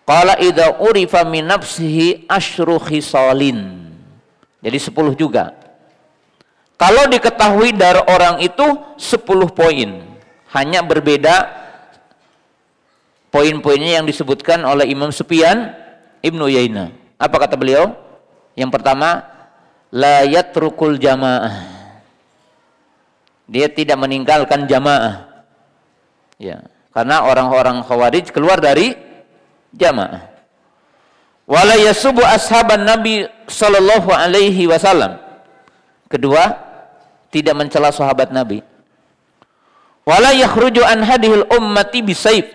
Qala idza urifa min nafsihi asyru khisalin. Jadi 10 juga. Kalau diketahui dari orang itu 10 poin. Hanya berbeda poin-poinnya yang disebutkan oleh Imam Sufyan Ibnu Uyainah. Apa kata beliau? Yang pertama, la yatrukul jamaah. Dia tidak meninggalkan jamaah. Ya, karena orang-orang Khawarij keluar dari jamaah. Wala yasubu ashaban Nabi sallallahu alaihi wasallam. Kedua, tidak mencela sahabat Nabi. Wala yakhruju an hadhil ummati bisayf.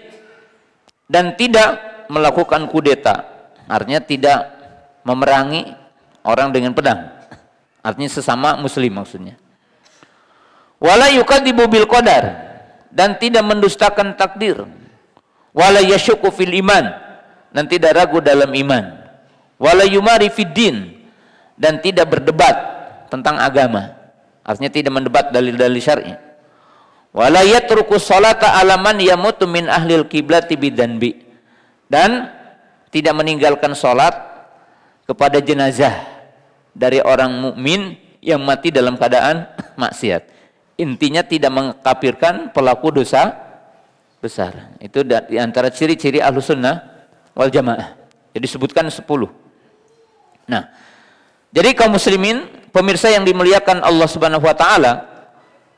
Dan tidak melakukan kudeta. Artinya tidak memerangi orang dengan pedang. Artinya sesama muslim maksudnya. Wala yukadzibu bil qadar. Dan tidak mendustakan takdir. Wala yasyuku fil iman. Dan tidak ragu dalam iman. Wala yumari fid din. Dan tidak berdebat tentang agama. Artinya tidak mendebat dalil-dalil syar'i. Wala yatruku sholata ala man yamutu min ahlil kiblati bidanbi. Dan tidak meninggalkan sholat kepada jenazah dari orang mukmin yang mati dalam keadaan maksiat. Intinya tidak mengkafirkan pelaku dosa besar. Itu di antara ciri-ciri ahlu sunnah wal jamaah. Jadi disebutkan 10. Nah, jadi kaum muslimin, pemirsa yang dimuliakan Allah Subhanahu wa taala,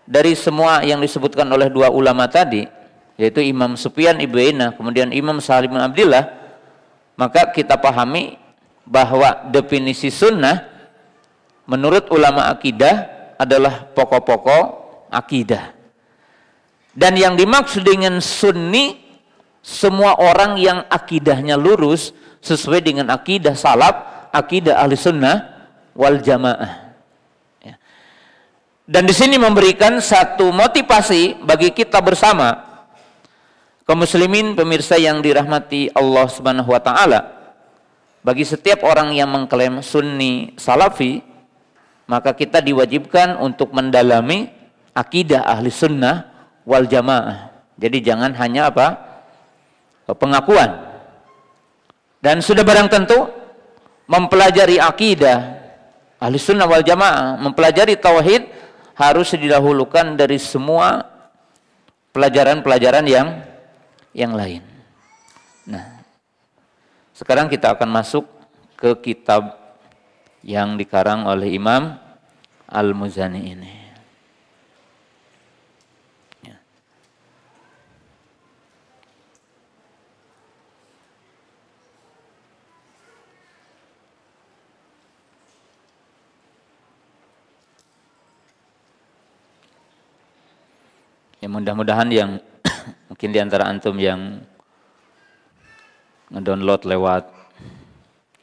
dari semua yang disebutkan oleh dua ulama tadi, yaitu Imam Sufyan Ibnu Uyainah, kemudian Imam Sahal bin Abdillah, maka kita pahami bahwa definisi sunnah menurut ulama akidah adalah pokok-pokok akidah. Dan yang dimaksud dengan sunni, semua orang yang akidahnya lurus sesuai dengan akidah salaf, akidah ahli sunnah wal jamaah. Ya. Dan di sini memberikan satu motivasi bagi kita bersama, kaum muslimin pemirsa yang dirahmati Allah Subhanahu wa taala. Bagi setiap orang yang mengklaim sunni salafi, maka kita diwajibkan untuk mendalami akidah ahli sunnah wal jamaah. Jadi jangan hanya apa? Pengakuan. Dan sudah barang tentu mempelajari akidah ahli sunnah wal jamaah, mempelajari tauhid harus didahulukan dari semua pelajaran-pelajaran yang lain. Nah, sekarang kita akan masuk ke kitab yang dikarang oleh Imam Al-Muzani ini. Ya, mudah-mudahan yang mungkin di antara antum yang ngedownload lewat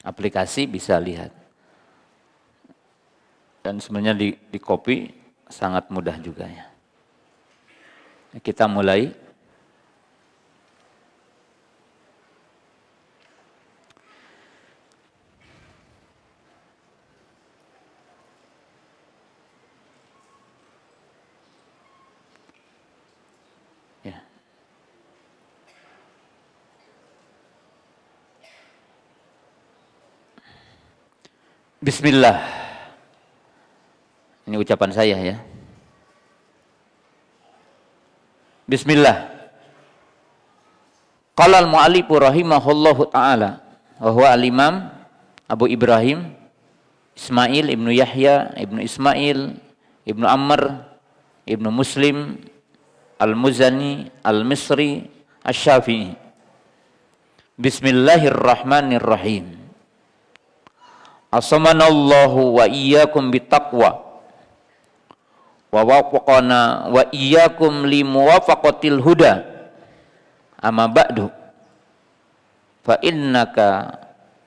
aplikasi bisa lihat. Dan sebenarnya di copy sangat mudah juga ya. Kita mulai. Bismillah. Ini ucapan saya ya. Bismillah. Qala al-mu'allifu rahimahullahu ta'ala wa huwa al-imam Abu Ibrahim Ismail ibnu Yahya, ibnu Ismail, ibnu Amr, ibnu Muslim, Al-Muzani, Al-Misri, Asy-Syafi'i. Bismillahirrahmanirrahim. Asamanallahu wa iyyakum bittaqwa wa wafaqana wa iyyakum limuwafaqatil huda. Amma ba'du. Fa innaka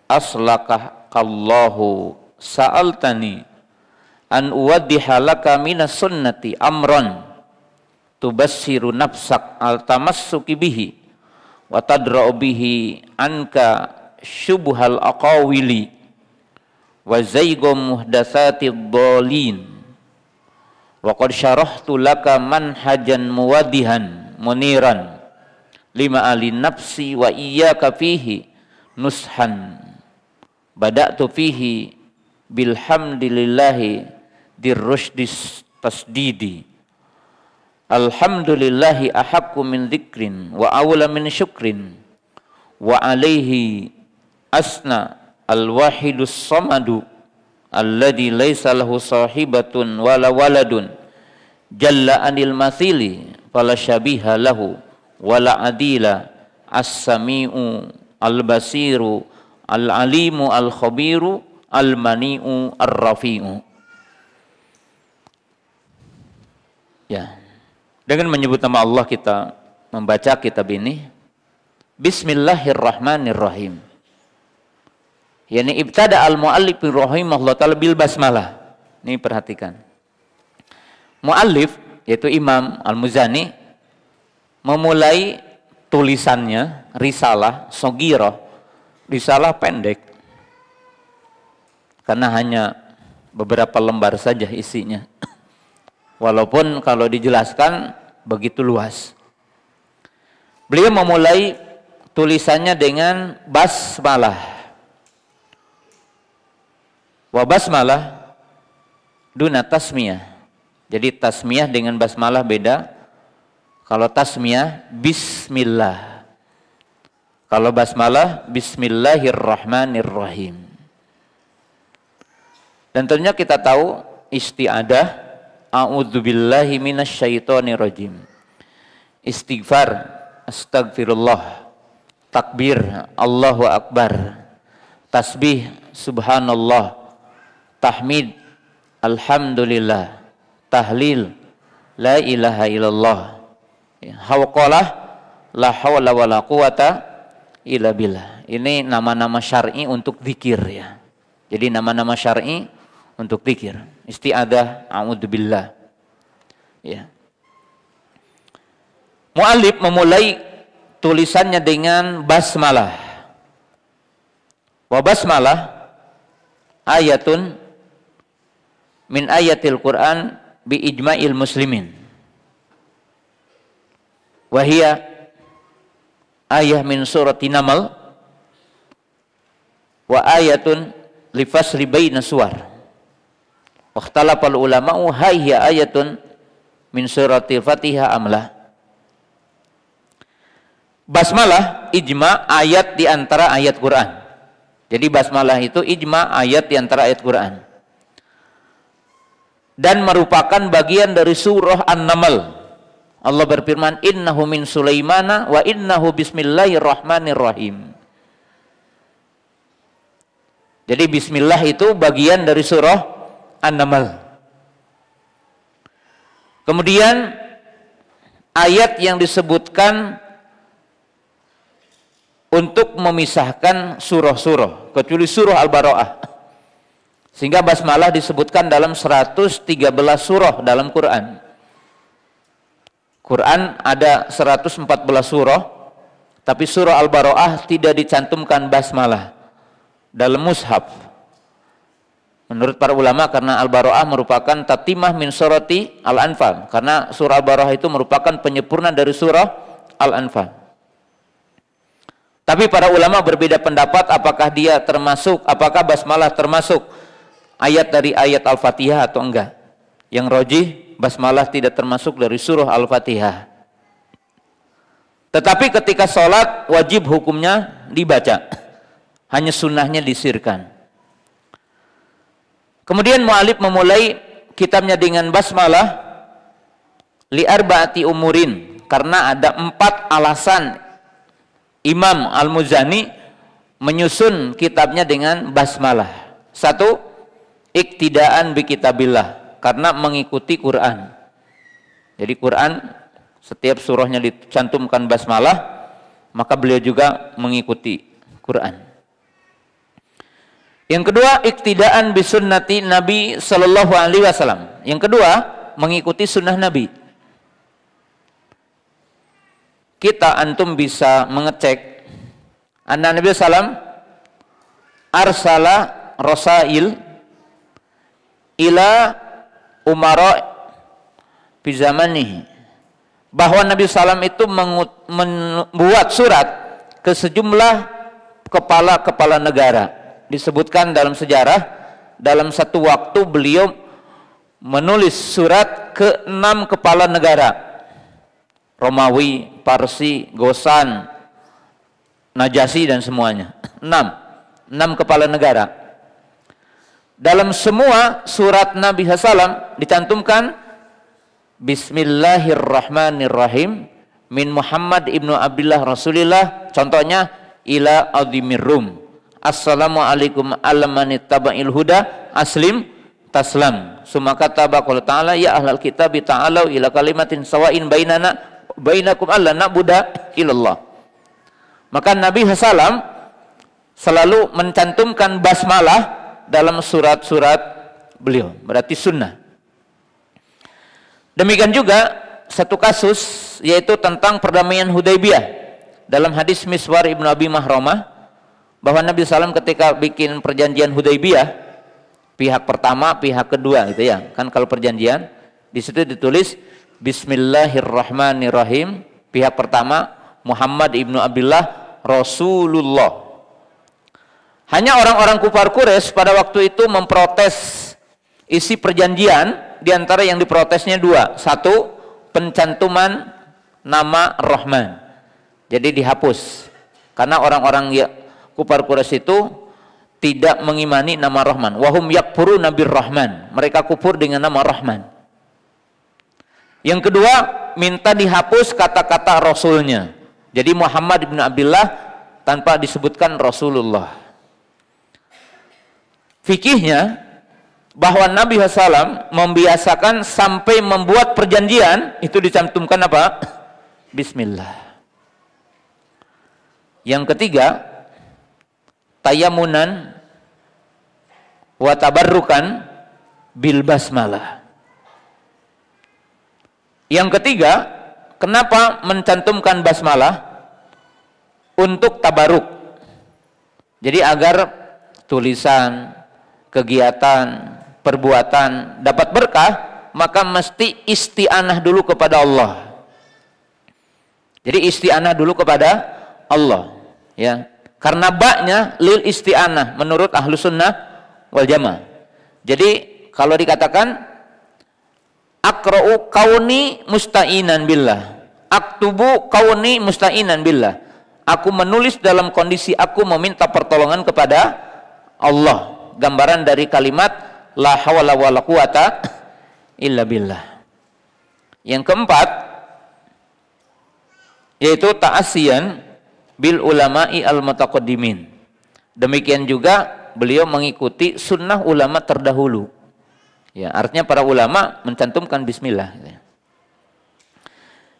aslakakallahu sa'altani an uwaddiha laka minas sunnati amran tubassiru nafsak al-tamassuki bihi wa tadra'u bihi anka syubhal aqawili wa zaygum muhdatsatid dhalin wa qad syarahtu laka manhajan muwaddihan muniran lima alin nafsi wa iyyaka fihi nushan bada'tu fihi bilhamdulillahi dirrushdis tasdidi alhamdulillahi ahaqqu min dzikrin wa awla min syukrin wa alaihi asna alwahidus samadu alladzi laisa lahu sahibatun wala waladun jalla anil mathili fala syabiha lahu wala adila as-sami'u al-basiru al-alimu al-khabiru al-mani'u ar-rafi'u. Ya. Dengan menyebut nama Allah kita membaca kitab ini. Bismillahirrahmanirrahim. Yani ibtada al-muallif rahimahullah ta'ala bil basmalah. Ini perhatikan. Muallif yaitu Imam Al-Muzani memulai tulisannya risalah shogirah, risalah pendek. Karena hanya beberapa lembar saja isinya. Walaupun kalau dijelaskan begitu luas. Beliau memulai tulisannya dengan basmalah. Wa basmalah duna tasmiyah. Jadi tasmiyah dengan basmalah beda. Kalau tasmiyah bismillah. Kalau basmalah bismillahirrahmanirrahim. Dan tentunya kita tahu isti'adah a'udzubillahi minasyaitonirrajim. Istighfar, astagfirullah, takbir, Allahu akbar, tasbih, subhanallah, tahmid, alhamdulillah, tahlil, la ilaha illallah, hawqalah, la hawla wa la quwata illa billah. Ini nama-nama syar'i untuk zikir ya. Jadi nama-nama syar'i untuk zikir. Isti'adah, a'udzubillah. Ya. Mu'allif memulai tulisannya dengan basmalah. Wa basmalah ayatun min ayatil Qur'an bi ijma'il muslimin. Wa hiya ayah min surati Namal wa ayatun li fasli baina suwar. Wakhtalafal ulama'u hayya ayatun min suratil Fatihah amlah. Basmalah ijma ayat di antara ayat Quran. Jadi basmalah itu ijma ayat di antara ayat Quran. Dan merupakan bagian dari surah An-Naml. Allah berfirman, innahu min Sulaimana wa innahu bismillahirrahmanirrahim. Jadi bismillah itu bagian dari surah An-Naml. Kemudian ayat yang disebutkan untuk memisahkan surah-surah, kecuali surah Al-Bara'ah. Sehingga basmalah disebutkan dalam 113 surah dalam Quran. Quran ada 114 surah, tapi surah Al-Bara'ah tidak dicantumkan basmalah dalam mushaf. Menurut para ulama karena Al-Bara'ah merupakan tatimah min surati Al-Anfal. Karena surah Al-Bara'ah itu merupakan penyempurna dari surah Al-Anfal. Tapi para ulama berbeda pendapat apakah dia termasuk, apakah basmalah termasuk ayat dari ayat Al-Fatihah atau enggak. Yang rajih basmalah tidak termasuk dari surah Al-Fatihah. Tetapi ketika sholat wajib hukumnya dibaca. Hanya sunnahnya disirkan. Kemudian mu'alif memulai kitabnya dengan basmalah li arba'ati umurin, karena ada 4 alasan Imam Al-Muzani menyusun kitabnya dengan basmalah. 1, iktidaan bi kitabillah, karena mengikuti Quran. Jadi Quran setiap surahnya dicantumkan basmalah, maka beliau juga mengikuti Quran. Yang kedua, iktidaan bi sunnati Nabi sallallahu alaihi wasallam. Yang kedua, mengikuti sunnah Nabi. Kita antum bisa mengecek anna Nabi sallam arsala rasail ila umara fi zamanihi, bahwa Nabi sallam itu membuat surat ke sejumlah kepala-kepala negara. Disebutkan dalam sejarah, dalam satu waktu beliau menulis surat ke 6 kepala negara, Romawi, Parsi, Gosan, Najasyi, dan semuanya. 6 kepala negara. Dalam semua surat Nabi SAW dicantumkan Bismillahirrahmanirrahim min Muhammad ibnu Abdullah Rasulillah. Contohnya ila adhimir rum, assalamualaikum alamanittaba'il huda aslim taslam. Sumaka tabaqul ta'ala ya ahlal kitab ta'alau ila kalimatin sawain bainana bainakum alla na'budu illallah. Maka Nabi SAW selalu mencantumkan basmalah dalam surat-surat beliau, berarti sunnah. Demikian juga satu kasus, yaitu tentang perdamaian Hudaybiyah. Dalam hadis Miswar ibnu Abi Mahramah, bahwa Nabi SAW ketika bikin perjanjian Hudaybiyah, pihak pertama, pihak kedua, gitu ya. Kan kalau perjanjian di situ ditulis Bismillahirrahmanirrahim, pihak pertama Muhammad ibnu Abdullah Rasulullah. Hanya orang-orang kufar Quraisy pada waktu itu memprotes isi perjanjian. Di antara yang diprotesnya 2. 1, pencantuman nama Rahman, jadi dihapus, karena orang-orang kufar Quraisy itu tidak mengimani nama Rahman. Wahum yakfuruna birrahman, mereka kufur dengan nama Rahman. Yang kedua, minta dihapus kata-kata Rasulnya, jadi Muhammad bin Abdullah tanpa disebutkan Rasulullah. Fikihnya bahwa Nabi SAW membiasakan sampai membuat perjanjian itu dicantumkan apa? Bismillah. Yang ketiga, tayamunan wa tabarrukan bil basmalah. Yang ketiga, kenapa mencantumkan basmalah? Untuk tabaruk. Jadi agar tulisan, kegiatan, perbuatan dapat berkah, maka mesti isti'anah dulu kepada Allah. Jadi isti'anah dulu kepada Allah, ya. Karena ba'nya lil isti'anah menurut ahlu sunnah wal jamaah. Jadi kalau dikatakan akra'u kauni musta'inan billah, aktubu kauni musta'inan billah, aku menulis dalam kondisi aku meminta pertolongan kepada Allah. Gambaran dari kalimat la hawla wala quwata illa billah. Yang keempat, yaitu ta'asiyan bil ulama'i al mutaqaddimin. Demikian juga beliau mengikuti sunnah ulama terdahulu. Ya, artinya para ulama mencantumkan bismillah.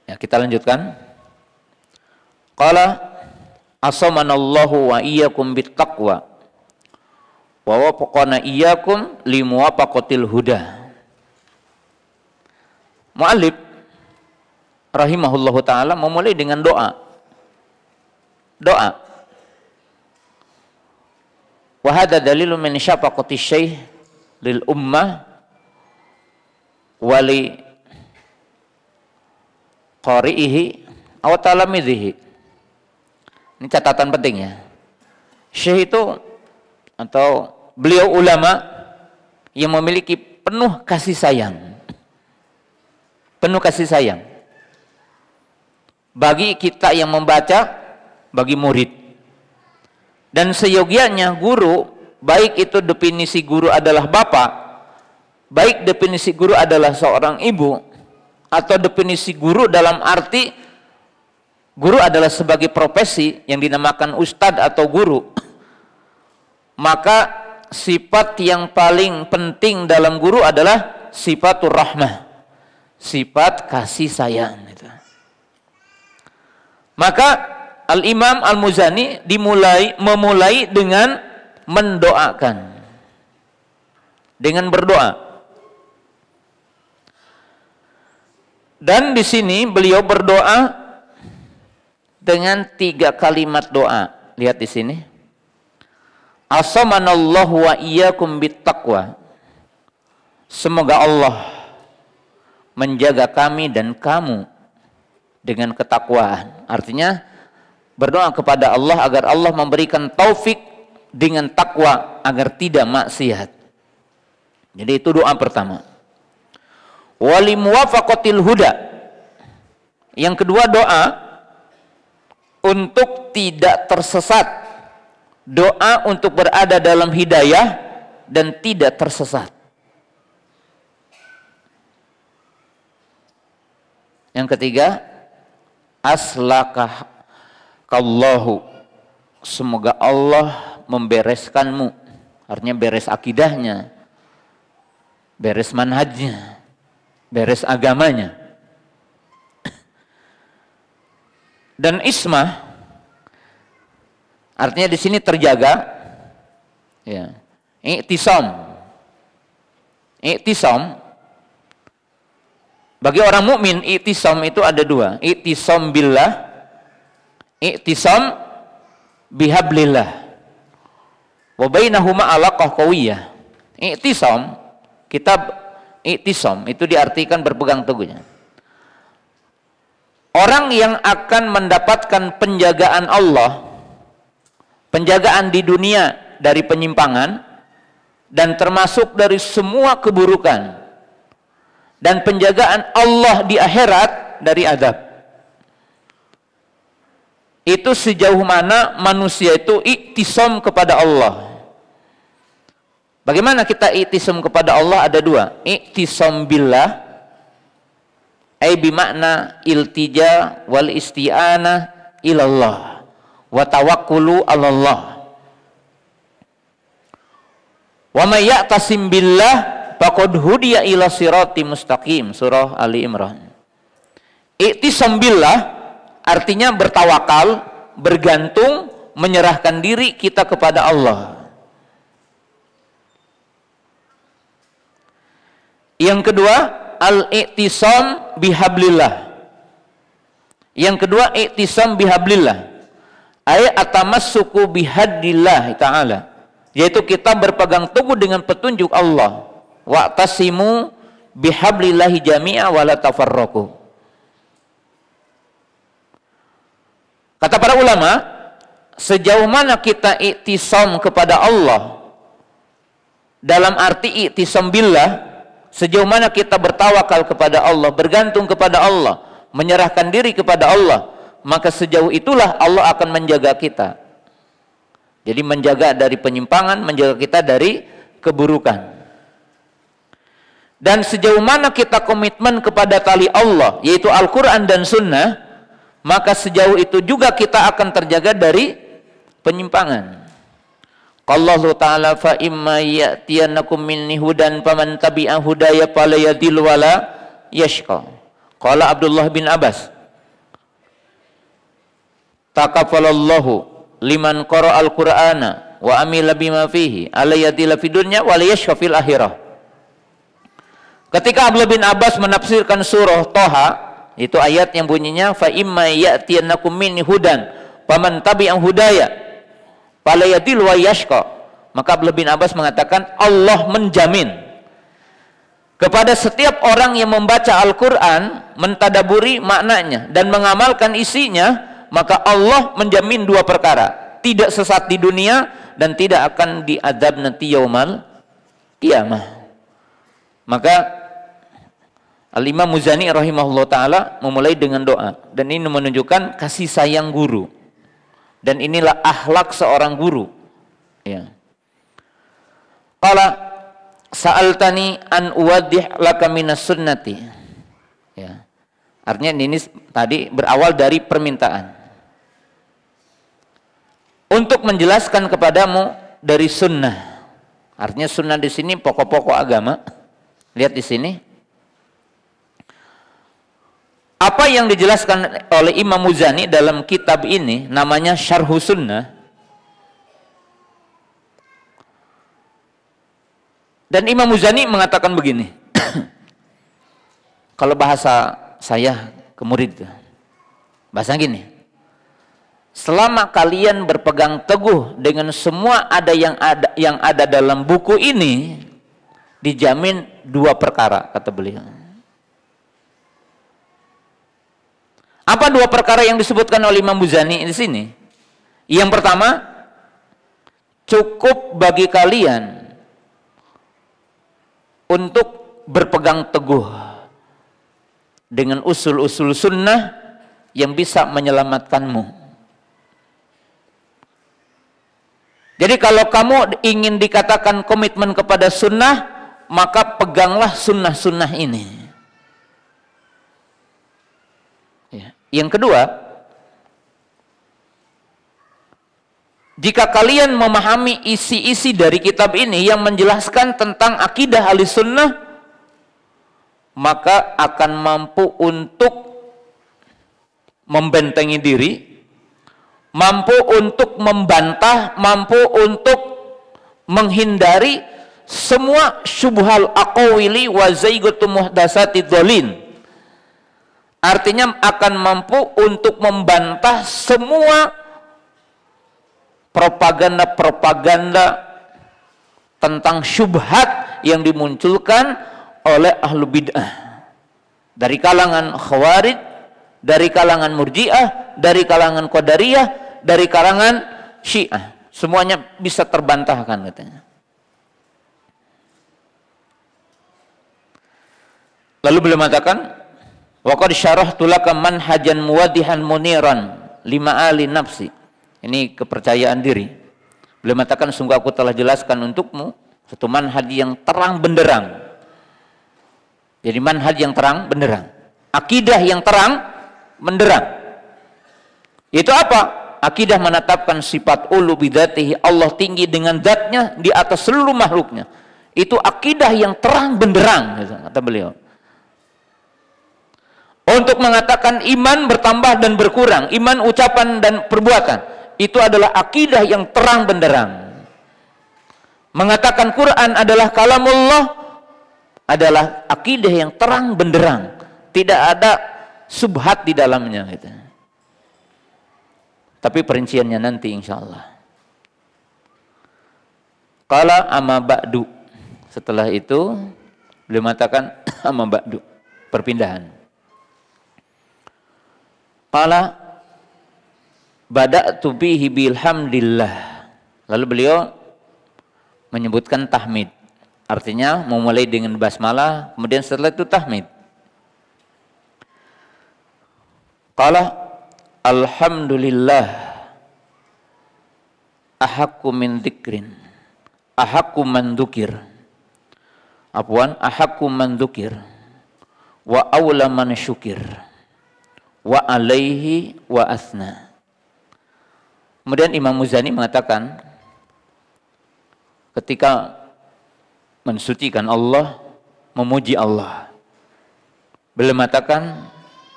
Ya, kita lanjutkan. Qala asamanallahu wa iyyakum bittaqwa wa wafaqana iyyakum limuwafaqatil huda. Mu'allif rahimahullahu ta'ala memulai dengan doa. Doa. Wa hadha dalilun min syafaqati syekh lil ummah wa li qari'ihi aw talamidhihi. Ini catatan penting ya. Syekh itu atau beliau ulama yang memiliki penuh kasih sayang, penuh kasih sayang bagi kita yang membaca, bagi murid. Dan seyogianya guru baik itu definisi guru adalah bapak, baik definisi guru adalah seorang ibu, atau definisi guru dalam arti guru adalah sebagai profesi yang dinamakan ustadz atau guru, maka sifat yang paling penting dalam guru adalah sifatur rahmah, sifat kasih sayang. Maka Al-Imam Al-Muzani memulai dengan mendoakan, dengan berdoa. Dan di sini beliau berdoa dengan 3 kalimat doa. Lihat di sini. Asamanallahu wa iyyakum bittaqwa. Semoga Allah menjaga kami dan kamu dengan ketakwaan. Artinya berdoa kepada Allah agar Allah memberikan taufik dengan takwa agar tidak maksiat. Jadi itu doa pertama. Walimuwafaqatil huda. Yang kedua doa untuk tidak tersesat. Doa untuk berada dalam hidayah dan tidak tersesat. Yang ketiga, aslakah kallahu, semoga Allah membereskanmu. Artinya beres akidahnya, beres manhajnya, beres agamanya. Dan ismah artinya di sini terjaga, ya. Iktisam bagi orang mukmin, iktisam itu ada 2. Iktisam billah, iktisam bihablillah. Wa bainahuma alaqah qawiyah. Iktisam, kitab iktisam itu diartikan berpegang teguhnya. Orang yang akan mendapatkan penjagaan Allah, penjagaan di dunia dari penyimpangan, dan termasuk dari semua keburukan, dan penjagaan Allah di akhirat dari azab. Itu sejauh mana manusia itu iktisam kepada Allah. Bagaimana kita iktisam kepada Allah? Ada 2. Iktisam billah, ay bimakna iltija wal isti'anah ilallah wa tawakkulu alallah. Wa may ya'tasim billah faqad hudiya ila sirati mustaqim. Surah Ali Imran. Iktisam billah artinya bertawakal, bergantung, menyerahkan diri kita kepada Allah. Yang kedua, al-iktisam bihablillah. Yang kedua, iktisam bihablillah. Ay atamassuku bihadillah ta'ala. Yaitu kita berpegang teguh dengan petunjuk Allah. Wa'tasimu bihablillahi jami'a wa la tafarraqu. Kata para ulama, sejauh mana kita iktisam kepada Allah dalam arti iktisam billah, sejauh mana kita bertawakal kepada Allah, bergantung kepada Allah, menyerahkan diri kepada Allah, maka sejauh itulah Allah akan menjaga kita. Jadi menjaga dari penyimpangan, menjaga kita dari keburukan. Dan sejauh mana kita komitmen kepada tali Allah, yaitu Al-Quran dan Sunnah, maka sejauh itu juga kita akan terjaga dari penyimpangan. Qallahu ta'ala fa imma ya'tiyanakum minni hudan faman tabi'a hudaya fala yadhil wala yashqa. Qala Abdullah bin Abbas, taqaffalallahu liman qara'al qur'ana wa amila bima fihi ala yadhil fid dunya wala yashqa fil akhirah. Ketika Abdullah bin Abbas menafsirkan surah Thaha, itu ayat yang bunyinya fa imma ya'tiyanakum minni hudan faman tabi'a hudaya fala yadhil wa yashqa, maka Abdullah bin Abbas mengatakan Allah menjamin kepada setiap orang yang membaca Al-Quran, mentadaburi maknanya dan mengamalkan isinya, maka Allah menjamin 2 perkara, tidak sesat di dunia dan tidak akan diadab nanti yaumal qiyamah. Maka Al-Imam Muzani rahimahullah ta'ala memulai dengan doa, dan ini menunjukkan kasih sayang guru, dan inilah akhlak seorang guru, ya. Qala sa'altani an uwaddih laka minas sunnati. Ya. Artinya ini tadi berawal dari permintaan. Untuk menjelaskan kepadamu dari sunnah. Artinya sunnah di sini pokok-pokok agama. Lihat di sini. Apa yang dijelaskan oleh Imam Muzani dalam kitab ini namanya Syarhu Sunnah. Dan Imam Muzani mengatakan begini. Kalau bahasa saya ke murid, bahasa gini. Selama kalian berpegang teguh dengan semua yang ada dalam buku ini, dijamin dua perkara, kata beliau. Apa dua perkara yang disebutkan oleh Imam Muzani di sini? Yang pertama, cukup bagi kalian untuk berpegang teguh dengan usul-usul sunnah yang bisa menyelamatkanmu. Jadi kalau kamu ingin dikatakan komitmen kepada sunnah, maka peganglah sunnah-sunnah ini. Ya. Yang kedua, jika kalian memahami isi-isi dari kitab ini yang menjelaskan tentang akidah ahli sunnah, maka akan mampu untuk membentengi diri, mampu untuk membantah, mampu untuk menghindari semua syubhal aqwili wa zaygatu muhdatsati dzalin. Artinya akan mampu untuk membantah semua propaganda-propaganda tentang syubhat yang dimunculkan oleh ahlu bid'ah. Dari kalangan khawarij, dari kalangan murji'ah, dari kalangan qadariyah, dari kalangan syiah. Semuanya bisa terbantahkan katanya. Lalu beliau mengatakan, wa qad syarahtu laka manhajan muwaddihan muniran lima ali nafsi. Ini kepercayaan diri. Beliau mengatakan, sungguh aku telah jelaskan untukmu satu manhaj yang terang benderang. Jadi manhaj yang terang benderang, akidah yang terang benderang. Itu apa? Akidah menetapkan sifat ulu bidzatihi, Allah tinggi dengan zatnya di atas seluruh makhluknya. Itu akidah yang terang benderang, kata beliau. Untuk mengatakan iman bertambah dan berkurang, iman ucapan dan perbuatan, itu adalah akidah yang terang benderang. Mengatakan Quran adalah kalamullah adalah akidah yang terang benderang, tidak ada subhat di dalamnya gitu. Tapi perinciannya nanti insyaallah. Qala amma ba'du. Setelah itu beliau mengatakan amma ba'du, perpindahan. Qala bada'tu bihi bilhamdillah. Lalu beliau menyebutkan tahmid. Artinya memulai dengan basmalah, kemudian setelah itu tahmid. Qala alhamdulillah ahaqqu min dzikrin ahaqqu man dzukir. Afwan, ahaqqu man dzukir wa aula man syukir wa alaihi wa asna. Kemudian Imam Muzani mengatakan ketika mensucikan Allah, memuji Allah, beliau mengatakan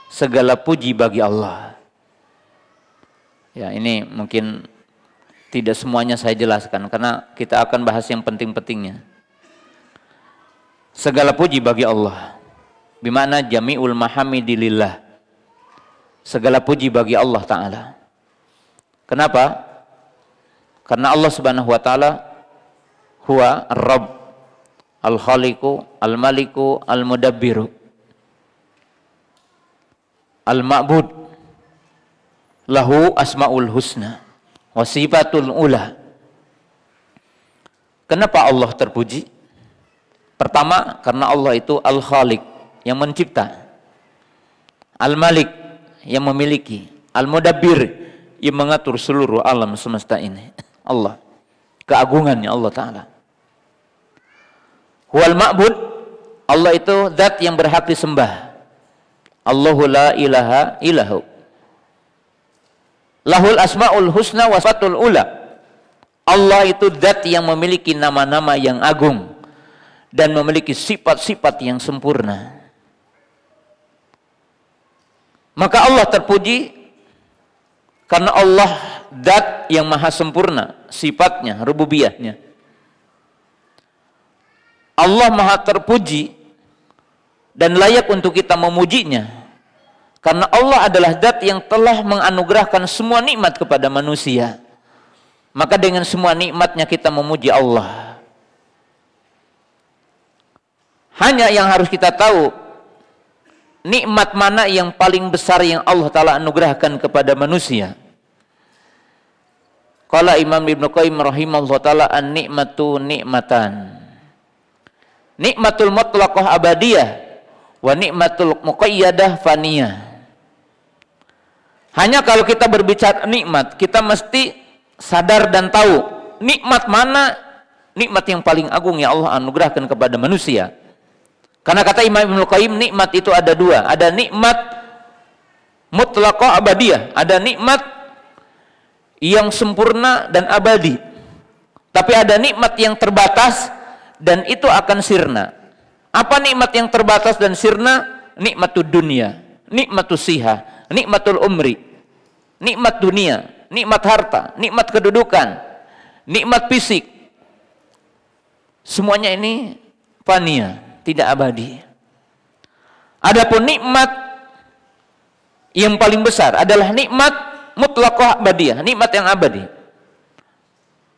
segala puji bagi Allah. Ya, ini mungkin tidak semuanya saya jelaskan karena kita akan bahas yang penting-pentingnya. Segala puji bagi Allah, bimana jami'ul mahamidilillah. Segala puji bagi Allah Ta'ala. Kenapa? Karena Allah Subhanahu wa Ta'ala huwa ar-Rabb, al-Khaliqu, al-Maliku, al-Mudabbiru, al-Ma'bud, lahu asma'ul husna wa sifatul ula. Kenapa Allah terpuji? Pertama, karena Allah itu al-Khaliq, yang mencipta, al-Malik, yang memiliki, al-Mudabbir, yang mengatur seluruh alam semesta ini. Allah, keagungannya Allah Ta'ala. Huwal ma'bud, Allah itu zat yang berhak disembah. Allahu la ilaha illahu. Lahul asma'ul husna wa sifatul ula. Allah itu zat yang memiliki nama-nama yang agung dan memiliki sifat-sifat yang sempurna. Maka Allah terpuji karena Allah zat yang maha sempurna sifatnya, rububiyahnya. Allah maha terpuji dan layak untuk kita memujinya karena Allah adalah zat yang telah menganugerahkan semua nikmat kepada manusia. Maka dengan semua nikmatnya kita memuji Allah. Hanya yang harus kita tahu, nikmat mana yang paling besar yang Allah Ta'ala anugerahkan kepada manusia. Qala Imam Ibnu Qayyim rahimahullah ta'ala, an-nikmatu nikmatan. Nikmatul mutlaqah abadiyah wa nikmatul muqayyadah faniyah. Hanya kalau kita berbicara nikmat, kita mesti sadar dan tahu nikmat mana nikmat yang paling agung yang Allah anugerahkan kepada manusia. Karena kata Imam Ibnu Qayyim, nikmat itu ada dua. Ada nikmat mutlaqah abadiyah, ada nikmat yang sempurna dan abadi. Tapi ada nikmat yang terbatas dan itu akan sirna. Apa nikmat yang terbatas dan sirna? Nikmatud dunia, nikmatus siha, nikmatul umri, nikmat dunia, nikmat harta, nikmat kedudukan, nikmat fisik. Semuanya ini fania, tidak abadi. Adapun nikmat yang paling besar adalah nikmat mutlaqah abadiyah, nikmat yang abadi.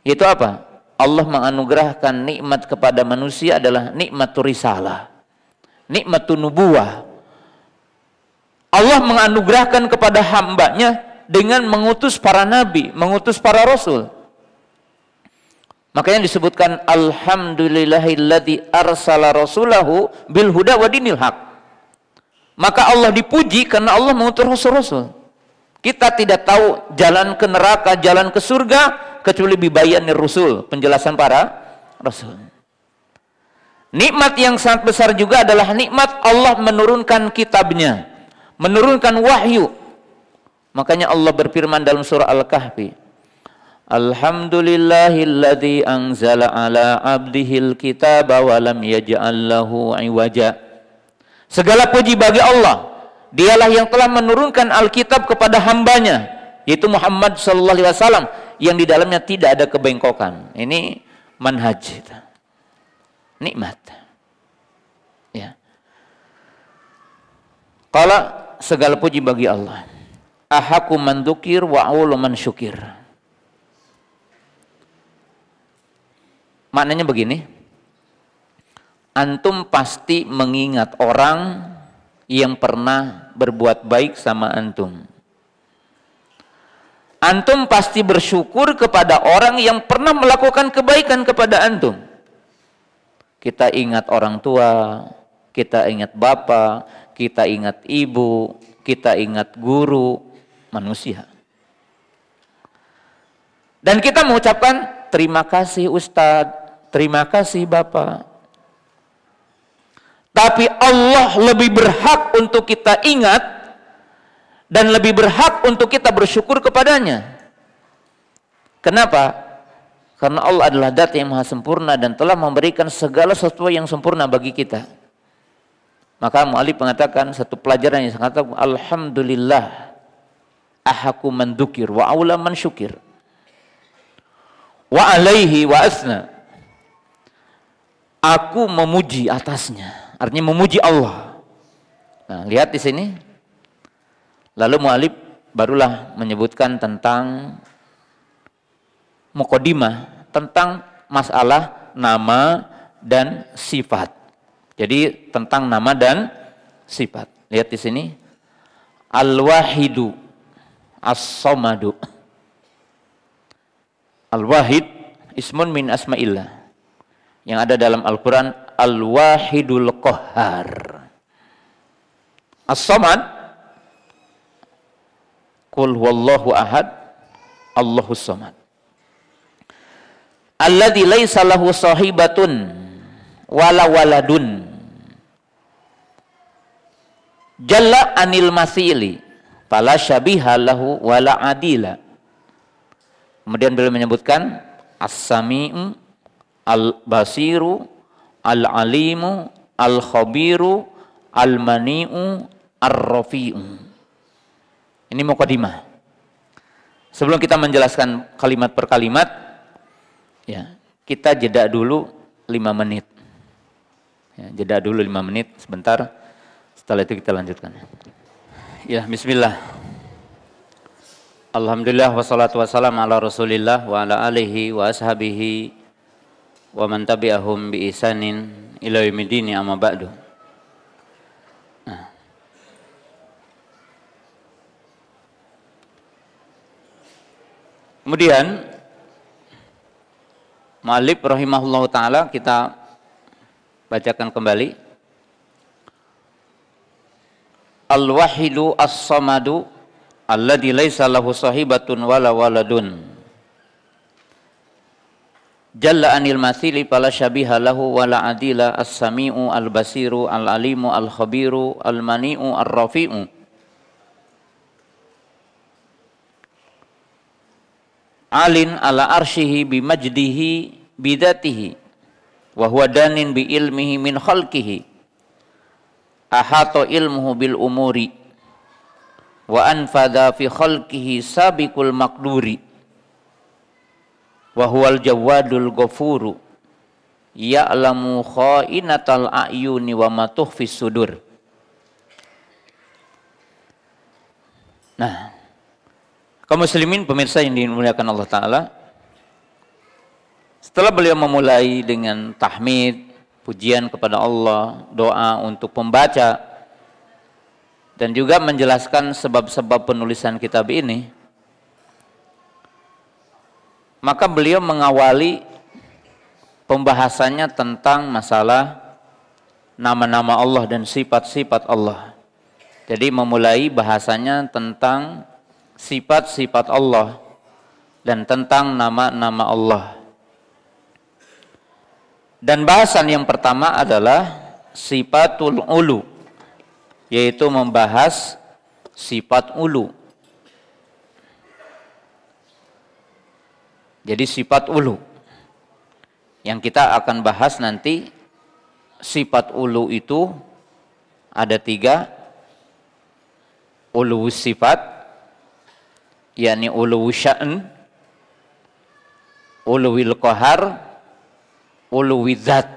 Itu apa? Allah menganugerahkan nikmat kepada manusia adalah nikmatur risalah, nikmatun nubuwah. Allah menganugerahkan kepada hambanya dengan mengutus para nabi, mengutus para rasul. Makanya disebutkan alhamdulillahilladzi arsala rasulahu bil huda wa dinil haq. Maka Allah dipuji karena Allah mengutus rasul-rasul. Kita tidak tahu jalan ke neraka, jalan ke surga kecuali bibayanir rusul, penjelasan para rasul. Nikmat yang sangat besar juga adalah nikmat Allah menurunkan kitabnya, menurunkan wahyu. Makanya Allah berfirman dalam surah Al-Kahfi, alhamdulillahilladzi anzala ala abdihil kitaba wa lam yaj'al lahu iwaja. Segala puji bagi Allah, dialah yang telah menurunkan Alkitab kepada hambanya, yaitu Muhammad sallallahu alaihi wasallam, yang di dalamnya tidak ada kebengkokan. Ini manhaj, nikmat. Ya. Qala, segala puji bagi Allah. Ahaku man dzukir wa aulu man syukir. Maknanya begini, antum pasti mengingat orang yang pernah berbuat baik sama antum. Antum pasti bersyukur kepada orang yang pernah melakukan kebaikan kepada antum. Kita ingat orang tua, kita ingat bapak, kita ingat ibu, kita ingat guru, manusia. Dan kita mengucapkan terima kasih Ustadz, terima kasih Bapak. Tapi Allah lebih berhak untuk kita ingat dan lebih berhak untuk kita bersyukur kepadanya. Kenapa? Karena Allah adalah zat yang maha sempurna dan telah memberikan segala sesuatu yang sempurna bagi kita. Maka mu'allif mengatakan satu pelajaran yang sangat bagus, alhamdulillah ahaku man dzukir wa aula man syukir wa alaihi wa asna. Aku memuji atasnya, artinya memuji Allah. Nah, lihat di sini. Lalu mu'allif barulah menyebutkan tentang muqaddimah, tentang masalah nama dan sifat. Jadi tentang nama dan sifat. Lihat di sini. Al-Wahidu As-Samadu. Al-Wahid ismun min asma'illah. Yang ada dalam Al-Quran, Al-Wahidul Qahhar. As-Samad, Qul huwallahu ahad, Allahus samad. Alladzi laisa lahu sahibatun wala waladun. Jalla anil masili fala syabiha lahu wala adila. Kemudian beliau menyebutkan as-sami'u al-basiru al-alimu al-khabiru al-mani'u ar-rafi'u. Ini mukadimah. Sebelum kita menjelaskan kalimat per kalimat, ya, kita jeda dulu 5 menit. Ya, jeda dulu 5 menit sebentar. Setelah itu kita lanjutkan. Ya, bismillah. Alhamdulillah wassalatu wassalamu ala Rasulillah wa ala alihi wa ashabihi wa man tabi'ahum bi ihsanin ila yaumil amma ba'du. Nah. Kemudian Mu'allif rahimahullahu taala kita bacakan kembali. Al-wahidu as-samadu alladzi laisa lahu sahibatun wala waladun. Jalla anil matsili fala syabiha lahu wala adila as-sami'u al-basiru al-alimu al-khabiru al-mani'u ar-rafi'u. Alin ala arsyihi bimajdihi bidatihi wa huwa danin bi ilmihi min khalqihi. Ahata ilmuhu bil umuri wa anfadha fi khalqihi sabiqul maqduri wa huwal jawadul ghafuru ya'lamu kha'inatal a'yuni wa ma tukhfis sudur. Nah, kaum muslimin pemirsa yang dimuliakan Allah Ta'ala, setelah beliau memulai dengan tahmid, pujian kepada Allah, doa untuk pembaca, dan juga menjelaskan sebab-sebab penulisan kitab ini, maka beliau mengawali pembahasannya tentang masalah nama-nama Allah dan sifat-sifat Allah. Jadi memulai bahasanya tentang sifat-sifat Allah dan tentang nama-nama Allah. Dan bahasan yang pertama adalah sifatul ulu, yaitu membahas sifat ulu. Jadi sifat ulu yang kita akan bahas nanti, sifat ulu itu ada 3. Ulu sifat, yakni ulu sya'n, uluwil qahar, uluwidzat.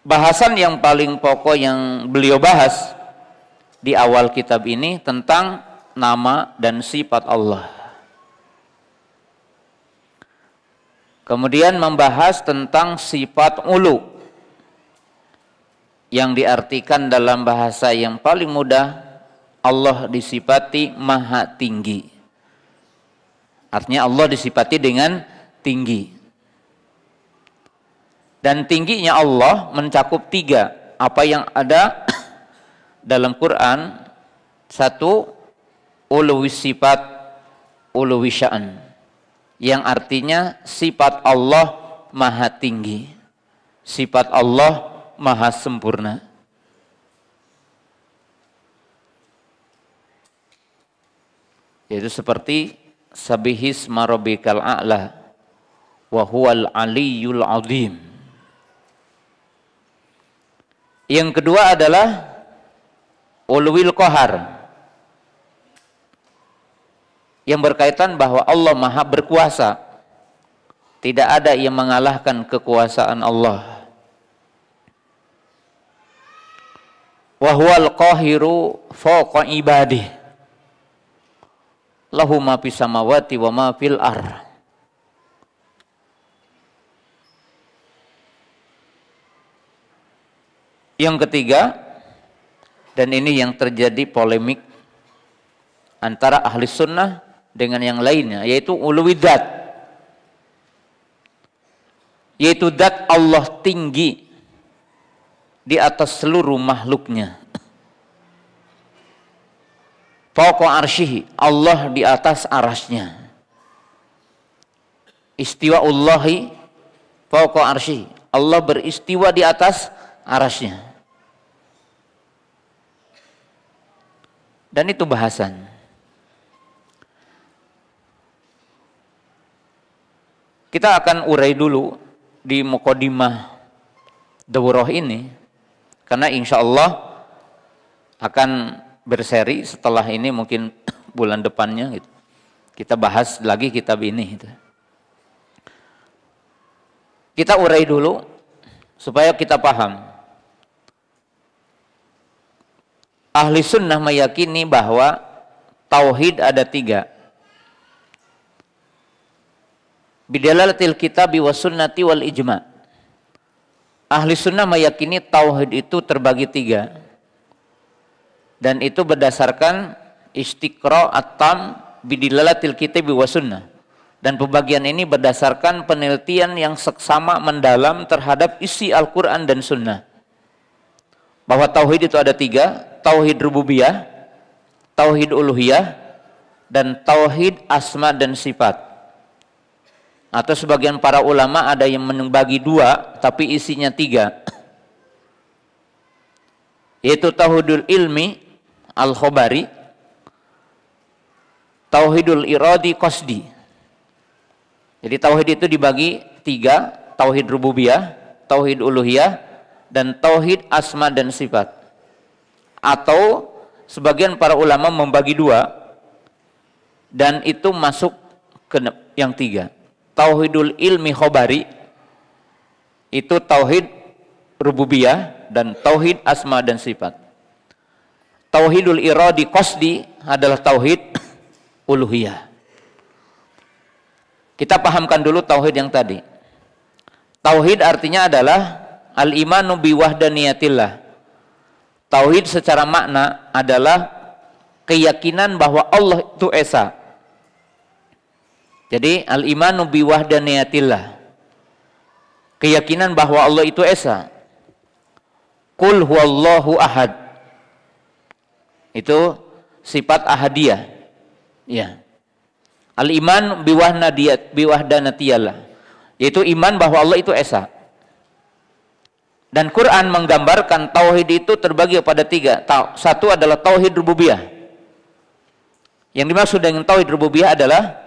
Bahasan yang paling pokok yang beliau bahas di awal kitab ini tentang nama dan sifat Allah. Kemudian membahas tentang sifat ulu yang diartikan dalam bahasa yang paling mudah, Allah disifati maha tinggi. Artinya Allah disifati dengan tinggi. Dan tingginya Allah mencakup 3. Apa yang ada dalam Quran. 1, uluwi sifat, uluwi sya'an, yang artinya sifat Allah maha tinggi, sifat Allah maha sempurna. Yaitu seperti sabihisma rabbikal a'la wa huwal aliyyul azim. Yang kedua adalah uluwil qahar, yang berkaitan bahwa Allah maha berkuasa, tidak ada yang mengalahkan kekuasaan Allah. Wa huwal qahiru fawqa ibadih, lahu ma fis samawati wa ma fil ardh. Yang ketiga, dan ini yang terjadi polemik antara ahli sunnah dengan yang lainnya, yaitu uluwidat, yaitu dat Allah tinggi di atas seluruh makhluknya. Fawqa arsyihi, Allah di atas arasnya. Istiwa'ullahi fawqa arsy. Allah beristiwa di atas arasy-Nya. Dan itu bahasan. Kita akan urai dulu di muqaddimah daurah ini, karena insya Allah akan berseri setelah ini, mungkin bulan depannya gitu. Kita bahas lagi kitab ini gitu. Kita urai dulu supaya kita paham. Ahli sunnah meyakini bahwa tauhid ada 3. Bidalalatil kitabi was sunnati wal ijma'. Ahli sunnah meyakini tauhid itu terbagi 3. Dan itu berdasarkan istiqra' at-tam bidalalatil kitabi was sunnah. Dan pembagian ini berdasarkan penelitian yang seksama mendalam terhadap isi Al-Quran dan Sunnah. Bahwa tauhid itu ada 3, tauhid rububiyah, tauhid uluhiyah, dan tauhid asma dan sifat. Atau sebagian para ulama ada yang membagi 2, tapi isinya 3. Yaitu tauhidul ilmi, al-khobari, tauhidul iradi qasdi. Jadi tauhid itu dibagi 3, tauhid rububiyah, tauhid uluhiyah, dan tauhid asma dan sifat. Atau sebagian para ulama membagi 2, dan itu masuk ke yang 3. Tauhidul ilmi khobari, itu tauhid rububiyah dan tauhid asma dan sifat. Tauhidul iradi qasdi adalah tauhid uluhiyah. Kita pahamkan dulu tauhid yang tadi. Tauhid artinya adalah al-imanu biwahdaniyatillah. Tauhid secara makna adalah keyakinan bahwa Allah itu esa. Jadi al-imanu biwahdaniyatillah, keyakinan bahwa Allah itu esa. Qul huwallahu ahad, itu sifat ahadiyah. Ya. Al-iman biwahdanatiyallah, yaitu iman bahwa Allah itu esa. Dan Quran menggambarkan tauhid itu terbagi pada 3. Satu adalah tauhid rububiyah. Yang dimaksud dengan tauhid rububiyah adalah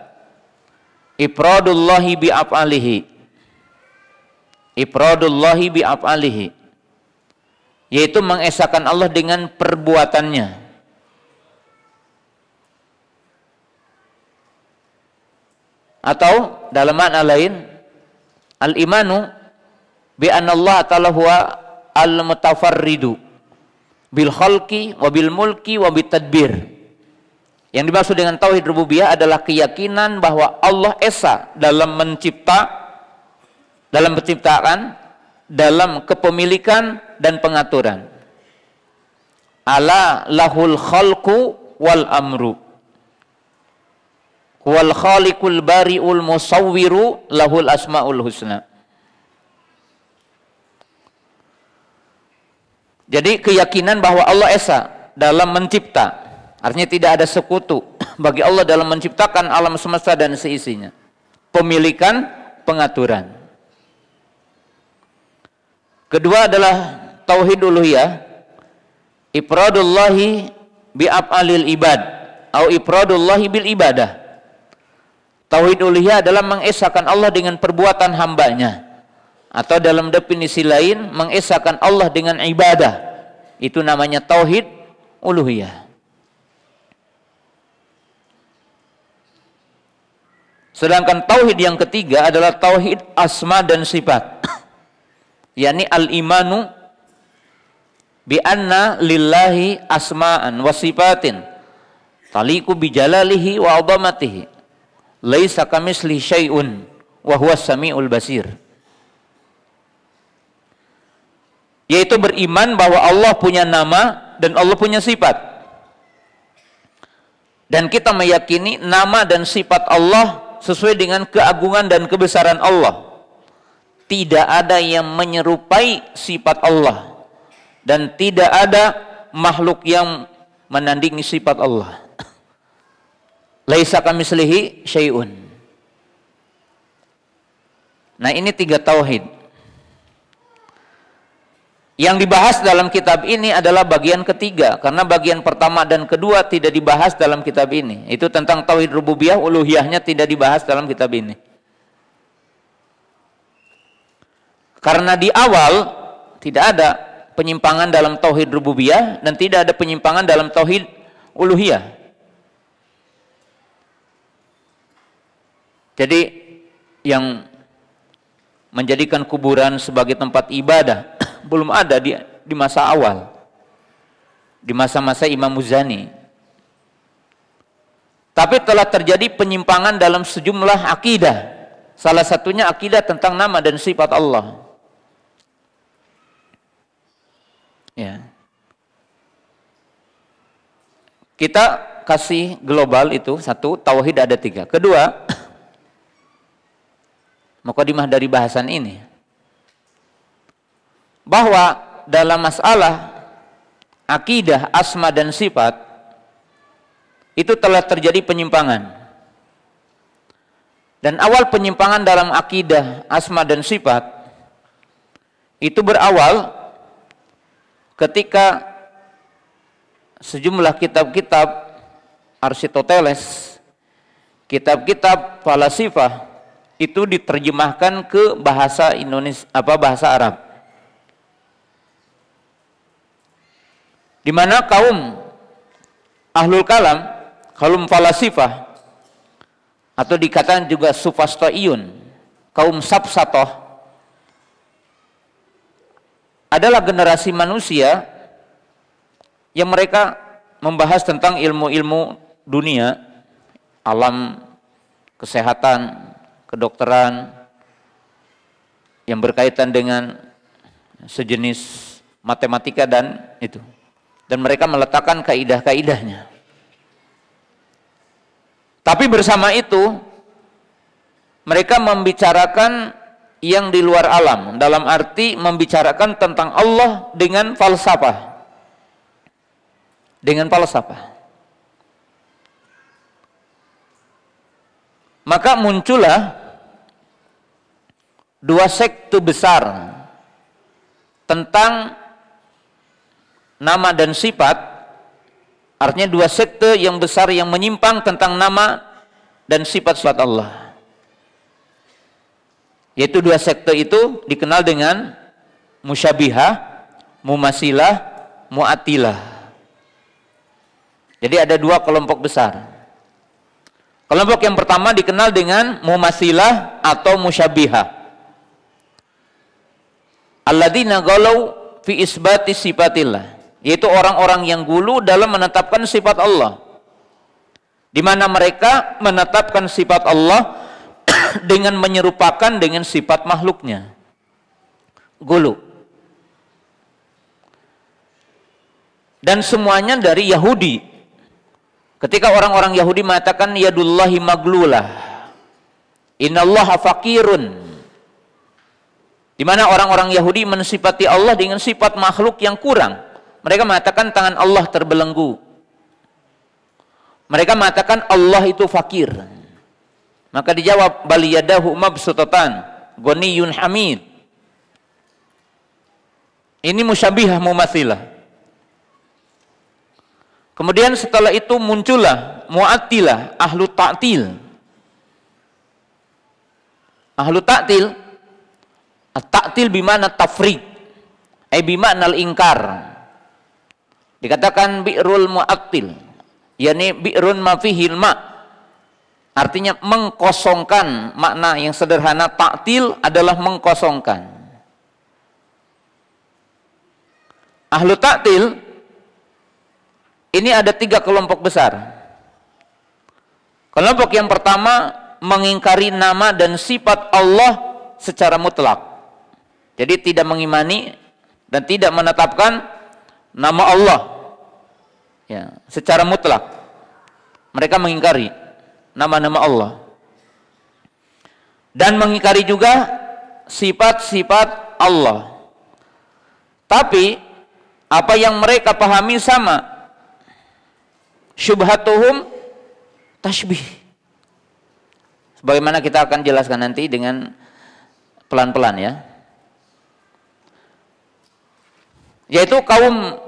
ifradullahi bi'af'alihi. Ifradullahi bi'af'alihi, yaitu mengesakan Allah dengan perbuatannya. Atau dalam makna lain, al-imanu bi anna Allah ta'ala huwa al-mutafarridu bil khalqi wa bil mulki wa bit tadbir. Yang dimaksud dengan tauhid rububiyah adalah keyakinan bahwa Allah esa dalam mencipta, dalam penciptaan, dalam kepemilikan dan pengaturan. Ala lahul khalqu wal amru wal khaliqul bari'ul musawwiru lahul asmaul husna. Jadi keyakinan bahwa Allah esa dalam mencipta, artinya tidak ada sekutu bagi Allah dalam menciptakan alam semesta dan seisinya, pemilikan, pengaturan. Kedua adalah tauhid uluhiyah, ifradullahi bi'af'alil ibad atau ifradullahi bil ibadah. Tauhid uluhiyah adalah mengesahkan Allah dengan perbuatan hambanya, atau dalam definisi lain mengesahkan Allah dengan ibadah. Itu namanya tauhid uluhiyah. Sedangkan tauhid yang ketiga adalah tauhid asma dan sifat, yakni al-imanu bi anna lillahi asma'an wa sifatin taliqu bi jalalihi wa 'azamatihi laisa kamitslihi syai'un wa huwas samiul basir. Yaitu beriman bahwa Allah punya nama dan Allah punya sifat. Dan kita meyakini nama dan sifat Allah sesuai dengan keagungan dan kebesaran Allah. Tidak ada yang menyerupai sifat Allah, dan tidak ada makhluk yang menandingi sifat Allah. Laisa kamitslihi syai'un. Nah, ini 3 tauhid. Yang dibahas dalam kitab ini adalah bagian ketiga, karena bagian pertama dan kedua tidak dibahas dalam kitab ini. Itu tentang tauhid rububiyah, uluhiyahnya tidak dibahas dalam kitab ini. Karena di awal tidak ada penyimpangan dalam tauhid rububiyah dan tidak ada penyimpangan dalam tauhid uluhiyah. Jadi yang menjadikan kuburan sebagai tempat ibadah belum ada di masa awal, di masa-masa Imam Muzani. Tapi telah terjadi penyimpangan dalam sejumlah akidah. Salah satunya akidah tentang nama dan sifat Allah. Ya. Kita kasih global itu satu, tauhid ada 3. Kedua, mukadimah dari bahasan ini, bahwa dalam masalah akidah asma dan sifat itu telah terjadi penyimpangan. Dan awal penyimpangan dalam akidah asma dan sifat itu berawal ketika sejumlah kitab-kitab Aristoteles, kitab-kitab falasifah itu diterjemahkan ke bahasa Indonesia, bahasa Arab. Di mana kaum ahlul kalam, kaum falasifah, atau dikatakan juga sufastoiyun, kaum safsatoh, adalah generasi manusia yang mereka membahas tentang ilmu-ilmu dunia, alam, kesehatan, kedokteran, yang berkaitan dengan sejenis matematika dan itu. Dan mereka meletakkan kaidah-kaidahnya. Tapi bersama itu, mereka membicarakan yang di luar alam, dalam arti membicarakan tentang Allah dengan falsafah. Dengan falsafah. Maka muncullah 2 sekte besar tentang nama dan sifat, artinya 2 sekte yang besar yang menyimpang tentang nama dan sifat-sifat Allah. Yaitu 2 sekte itu dikenal dengan musyabihah, mumasilah, mu'attilah. Jadi ada 2 kelompok besar. Kelompok yang pertama dikenal dengan mumasilah atau musyabihah. Alladzina ghalau fi isbati sifatillah. Yaitu orang-orang yang gulu dalam menetapkan sifat Allah, di mana mereka menetapkan sifat Allah dengan menyerupakan dengan sifat makhluknya. Gulu. Dan semuanya dari Yahudi. Ketika orang-orang Yahudi mengatakan yadullahi maglulah, innallaha faqirun, di mana orang-orang Yahudi mensifati Allah dengan sifat makhluk yang kurang. Mereka mengatakan tangan Allah terbelenggu. Mereka mengatakan Allah itu fakir. Maka dijawab bal yadahu mabsutatan ghaniyun hamid. Ini musyabihah mumatsilah. Kemudian setelah itu muncullah mu'attilah, ahlu ta'til. Ahlu ta'til, at-ta'til bimana tafrid, bimana al-ingkar. Dikatakan bi'rul mu'attil, yakni bi'run ma fihil ma', artinya mengkosongkan. Makna yang sederhana ta'til adalah mengkosongkan. Ahlu ta'til ini ada 3 kelompok besar. Kelompok yang pertama mengingkari nama dan sifat Allah secara mutlak. Jadi tidak mengimani dan tidak menetapkan nama Allah ya, secara mutlak. Mereka mengingkari nama-nama Allah. Dan mengingkari juga sifat-sifat Allah. Tapi apa yang mereka pahami sama. Syubhatuhum tashbih. Sebagaimana kita akan jelaskan nanti dengan pelan-pelan ya. Yaitu kaum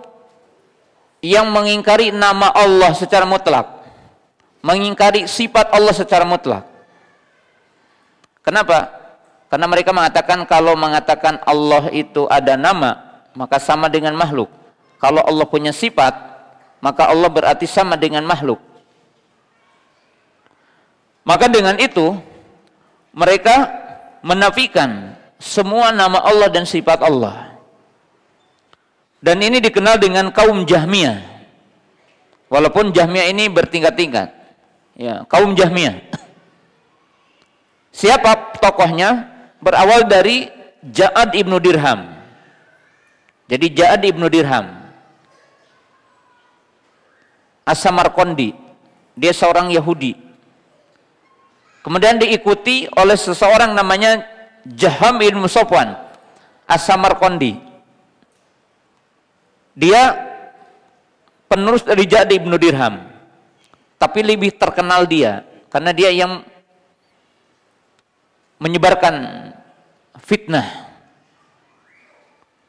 yang mengingkari nama Allah secara mutlak, mengingkari sifat Allah secara mutlak. Kenapa? Karena mereka mengatakan kalau mengatakan Allah itu ada nama, maka sama dengan makhluk. Kalau Allah punya sifat, maka Allah berarti sama dengan makhluk. Maka dengan itu mereka menafikan semua nama Allah dan sifat Allah. Dan ini dikenal dengan kaum Jahmiyah. Walaupun Jahmiyah ini bertingkat-tingkat. Ya, kaum Jahmiyah. Siapa tokohnya? Berawal dari Ja'ad ibnu Dirham. Jadi Ja'ad ibnu Dirham As-Samarqandi, dia seorang Yahudi. Kemudian diikuti oleh seseorang namanya Jaham bin Safwan As-Samarqandi. Dia penerus dari Ja'ad ibnu Dirham, tapi lebih terkenal dia karena dia yang menyebarkan fitnah,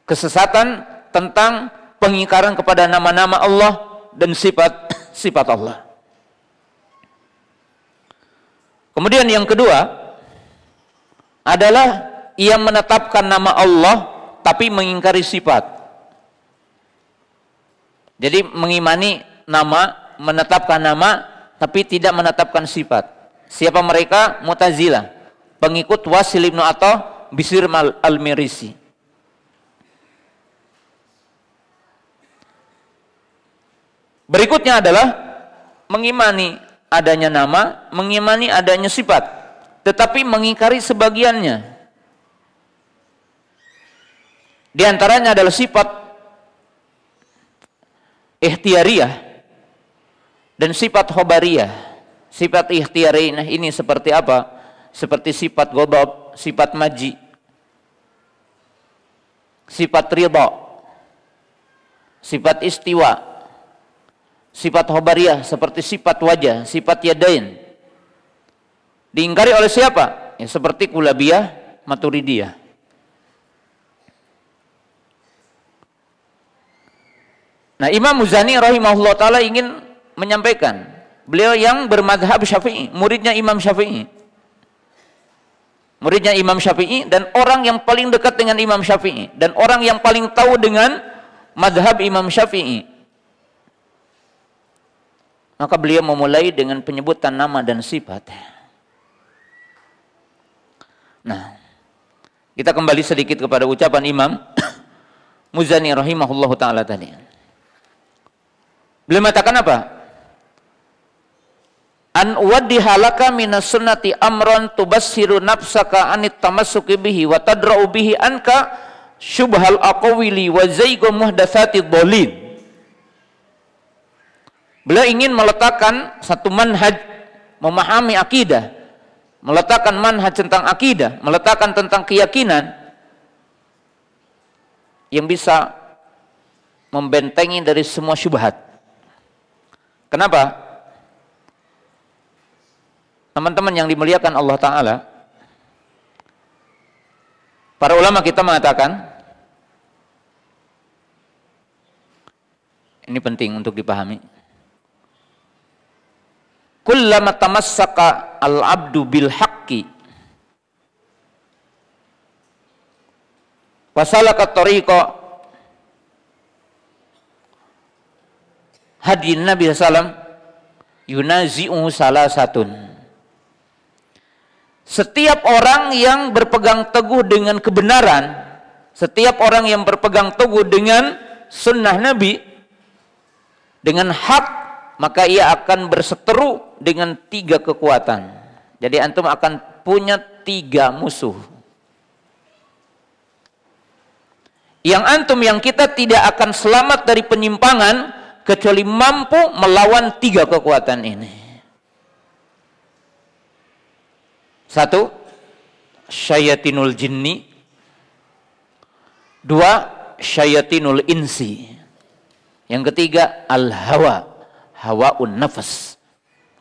kesesatan tentang pengingkaran kepada nama-nama Allah dan sifat Allah. Kemudian yang kedua adalah ia menetapkan nama Allah tapi mengingkari sifat. Jadi mengimani nama, menetapkan nama tapi tidak menetapkan sifat. Siapa mereka? Mu'tazilah, pengikut Wasil ibnu Atha Bishr al-Mirisi. Berikutnya adalah mengimani adanya nama, mengimani adanya sifat, tetapi mengingkari sebagiannya. Di antaranya adalah sifat ikhtiyariyah dan sifat khobariyah. Sifat ikhtiyariyah ini seperti apa? Seperti sifat ghadab, sifat maji, sifat ridha, sifat istiwa. Sifat khobariyah seperti sifat wajah, sifat yadain. Diingkari oleh siapa? Ya, seperti Kulabiyah, Maturidiyah. Nah, Imam Muzani rahimahullah ta'ala ingin menyampaikan, beliau yang bermadhab Syafi'i, muridnya Imam Syafi'i. Muridnya Imam Syafi'i dan orang yang paling dekat dengan Imam Syafi'i dan orang yang paling tahu dengan madhab Imam Syafi'i. Maka beliau memulai dengan penyebutan nama dan sifat. Nah, kita kembali sedikit kepada ucapan Imam Muzani rahimahullah ta'ala tadi. Beliau mengatakan apa? An uwaddiha laka minas sunnati amran tubassiru nafsaka anit tamassuki bihi wa tadra'u bihi anka syubhal aqwili wa zaygu muhdatsatid dhalin. Beliau ingin meletakkan satu manhaj memahami akidah, meletakkan manhaj tentang akidah, meletakkan tentang keyakinan yang bisa membentengi dari semua syubhat. Kenapa? Teman-teman yang dimuliakan Allah Ta'ala, para ulama kita mengatakan, ini penting untuk dipahami, kullama tamassaka al-abdu bil haqqi wa salaka tariqa hadi Nabi sallam yunazi'u salasatun. Setiap orang yang berpegang teguh dengan kebenaran, setiap orang yang berpegang teguh dengan sunnah Nabi, dengan hak, maka ia akan berseteru dengan 3 kekuatan. Jadi antum akan punya 3 musuh. Yang antum, yang kita tidak akan selamat dari penyimpangan kecuali mampu melawan 3 kekuatan ini. 1, syayatinul jinni. 2, syayatinul insi. Yang ketiga, al-hawa, hawaun nafas,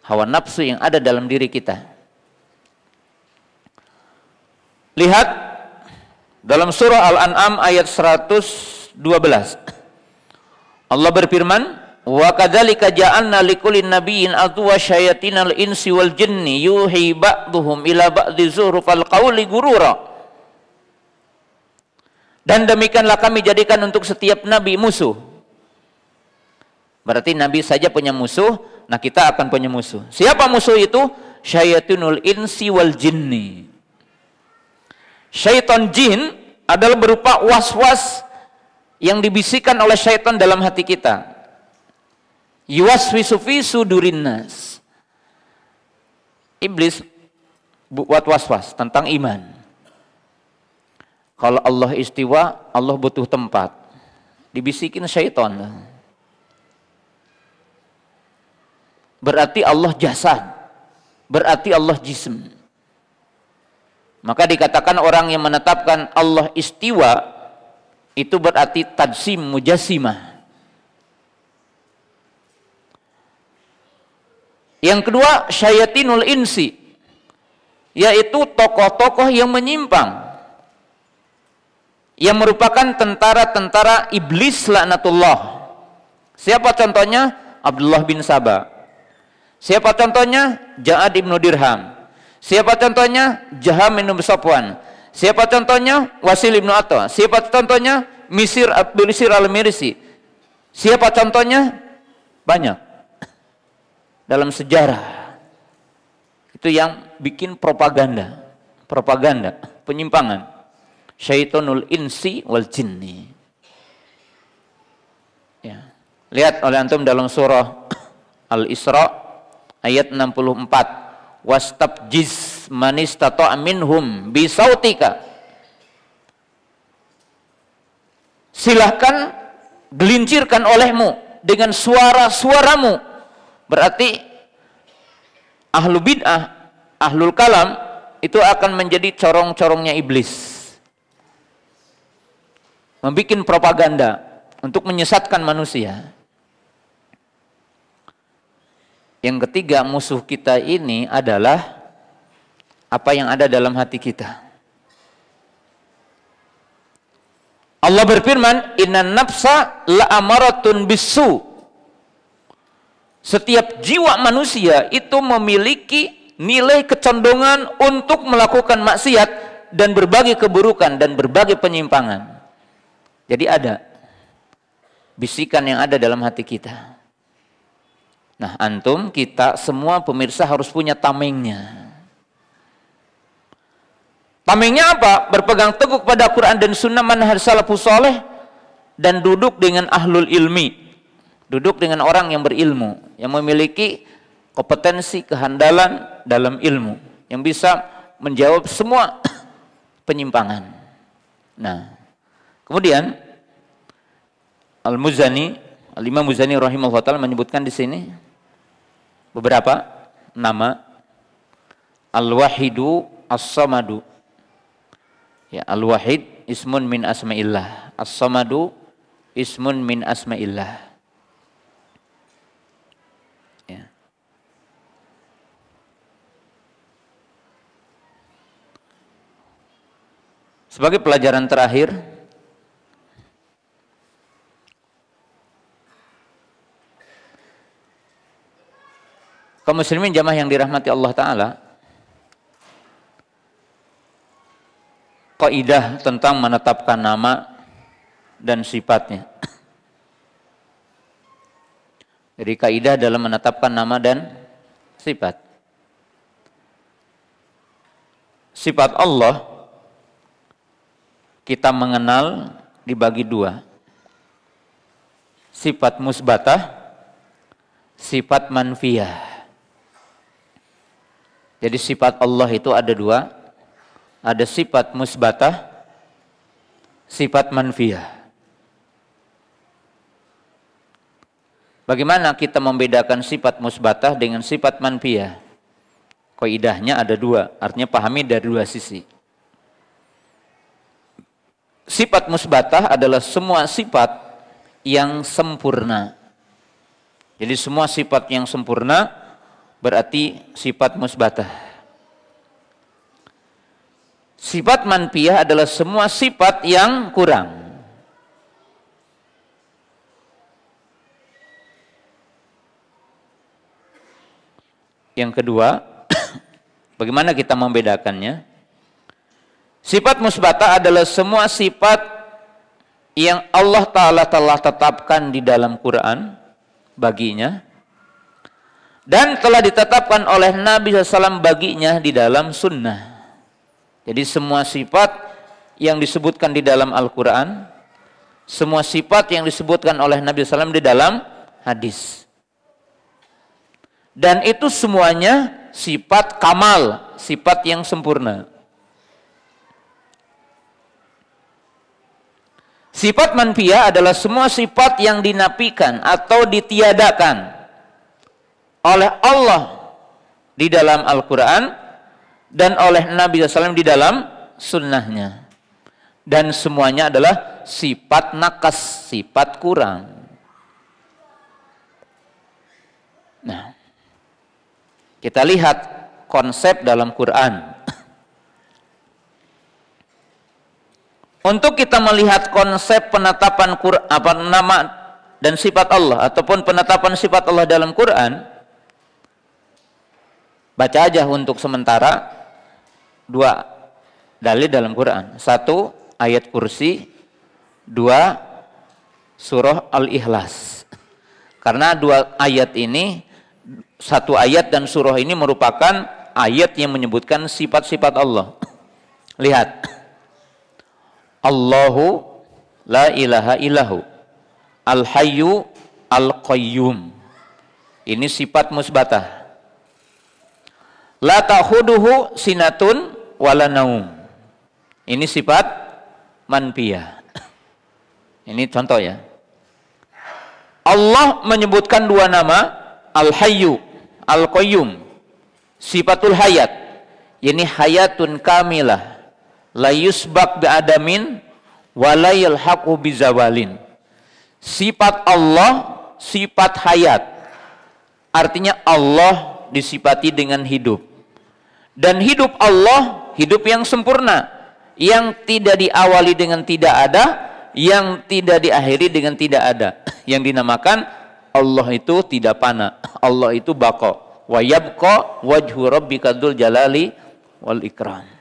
hawa nafsu yang ada dalam diri kita. Lihat Dalam surah Al-An'am ayat 112. Allah berfirman, "Wa kadzalika ja'alna likulli nabiyyin aduwwa syayatinal insi wal jinni yuhi ba'dhum ila ba'dzi zurufal qawli gurura." Dan demikianlah kami jadikan untuk setiap nabi musuh. Berarti nabi saja punya musuh, nah kita akan punya musuh. Siapa musuh itu? Syayatinul insi wal jinni. Syaitan jin adalah berupa was-was yang dibisikkan oleh syaitan dalam hati kita. Yuwaswisu fi sudurin nas. Iblis buat was-was tentang iman. Kalau Allah istiwa, Allah butuh tempat. Dibisikin syaitan. Berarti Allah jasad. Berarti Allah jism. Maka dikatakan orang yang menetapkan Allah istiwa itu berarti tajsim mujassimah. Yang kedua, syayatinul insi, yaitu tokoh-tokoh yang menyimpang, yang merupakan tentara-tentara iblis laknatullah. Siapa contohnya? Abdullah bin Saba. Siapa contohnya? Ja'ad ibnu Dirham. Siapa contohnya? Jaham bin Safwan. Siapa contohnya? Wasil ibnu Atta. Siapa contohnya? Misir al-Mirsi. Siapa contohnya? Banyak. Dalam sejarah. Itu yang bikin propaganda. Propaganda, penyimpangan. Syaitonul insi wal jinni. Ya. Lihat oleh antum dalam surah Al-Isra ayat 64. Wastabjiz man istata'a minhum bisautika. Silahkan gelincirkan olehmu dengan suara-suaramu. Berarti ahlu bid'ah, ahlul kalam itu akan menjadi corong-corongnya iblis. Membikin propaganda untuk menyesatkan manusia. Yang ketiga, musuh kita ini adalah apa yang ada dalam hati kita. Allah berfirman, "Innan nafsa la'amaratun bisu." Setiap jiwa manusia itu memiliki nilai kecondongan untuk melakukan maksiat dan berbagai keburukan dan berbagai penyimpangan. Jadi ada bisikan yang ada dalam hati kita. Nah, antum, kita semua pemirsa harus punya tamengnya. Tamengnya apa? Berpegang teguh pada Quran dan Sunnah manhaj salafus saleh dan duduk dengan ahlul ilmi. Duduk dengan orang yang berilmu, yang memiliki kompetensi, kehandalan dalam ilmu, yang bisa menjawab semua penyimpangan. Nah, kemudian Al-Muzani, Al-Imam Muzani rahimahullah ta'ala menyebutkan di sini beberapa nama. Al-Wahidu As-Samadu. Ya, Al-Wahid ismun min asma'illah. As-Samadu ismun min asma'illah. Ya. Sebagai pelajaran terakhir, kaum muslimin jamaah yang dirahmati Allah Ta'ala, kaidah tentang menetapkan nama dan sifatnya. Jadi kaidah dalam menetapkan nama dan sifat. Sifat Allah kita mengenal dibagi dua. Sifat musbatah, sifat manfiyah. Jadi sifat Allah itu ada dua. Ada sifat musbatah, sifat manfiyah. Bagaimana kita membedakan sifat musbatah dengan sifat manfiyah? Kaidahnya ada dua, artinya pahami dari dua sisi. Sifat musbatah adalah semua sifat yang sempurna. Jadi semua sifat yang sempurna berarti sifat musbatah. Sifat manfiyah adalah semua sifat yang kurang. Yang kedua, bagaimana kita membedakannya? Sifat musbatah adalah semua sifat yang Allah Ta'ala telah tetapkan di dalam Quran baginya, dan telah ditetapkan oleh Nabi SAW baginya di dalam sunnah. Jadi semua sifat yang disebutkan di dalam Al-Quran, semua sifat yang disebutkan oleh Nabi SAW di dalam hadis. Dan itu semuanya sifat kamal, sifat yang sempurna. Sifat manfiyah adalah semua sifat yang dinafikan atau ditiadakan oleh Allah di dalam Al-Quran dan oleh Nabi SAW di dalam sunnahnya. Dan semuanya adalah sifat nakas, sifat kurang. Nah, kita lihat konsep dalam Quran. Untuk kita melihat konsep penetapan nama dan sifat Allah ataupun penetapan sifat Allah dalam Quran, baca aja untuk sementara 2 dalil dalam Quran. 1 ayat kursi, 2 surah Al-Ikhlas. Karena 2 ayat ini, 1 ayat dan surah ini merupakan ayat yang menyebutkan sifat-sifat Allah. Lihat. Allahu la ilaha illahu al-hayyu al-qayyum. Ini sifat musbatah. La ta'khuduhu sinatun wala naum. Ini sifat manfiyah. Ini contoh ya. Allah menyebutkan 2 nama, al-hayyu al-qayyum, sifatul hayat. Ini hayatun kamilah, la yusbak bi'adamin wa la yalhaqu bizawalin. Sifat Allah sifat hayat, artinya Allah disifati dengan hidup, dan hidup Allah hidup yang sempurna, yang tidak diawali dengan tidak ada, yang tidak diakhiri dengan tidak ada. Yang dinamakan Allah itu tidak fana, Allah itu baqa, wa yabqa wajhu rabbika dzul jalali wal ikram.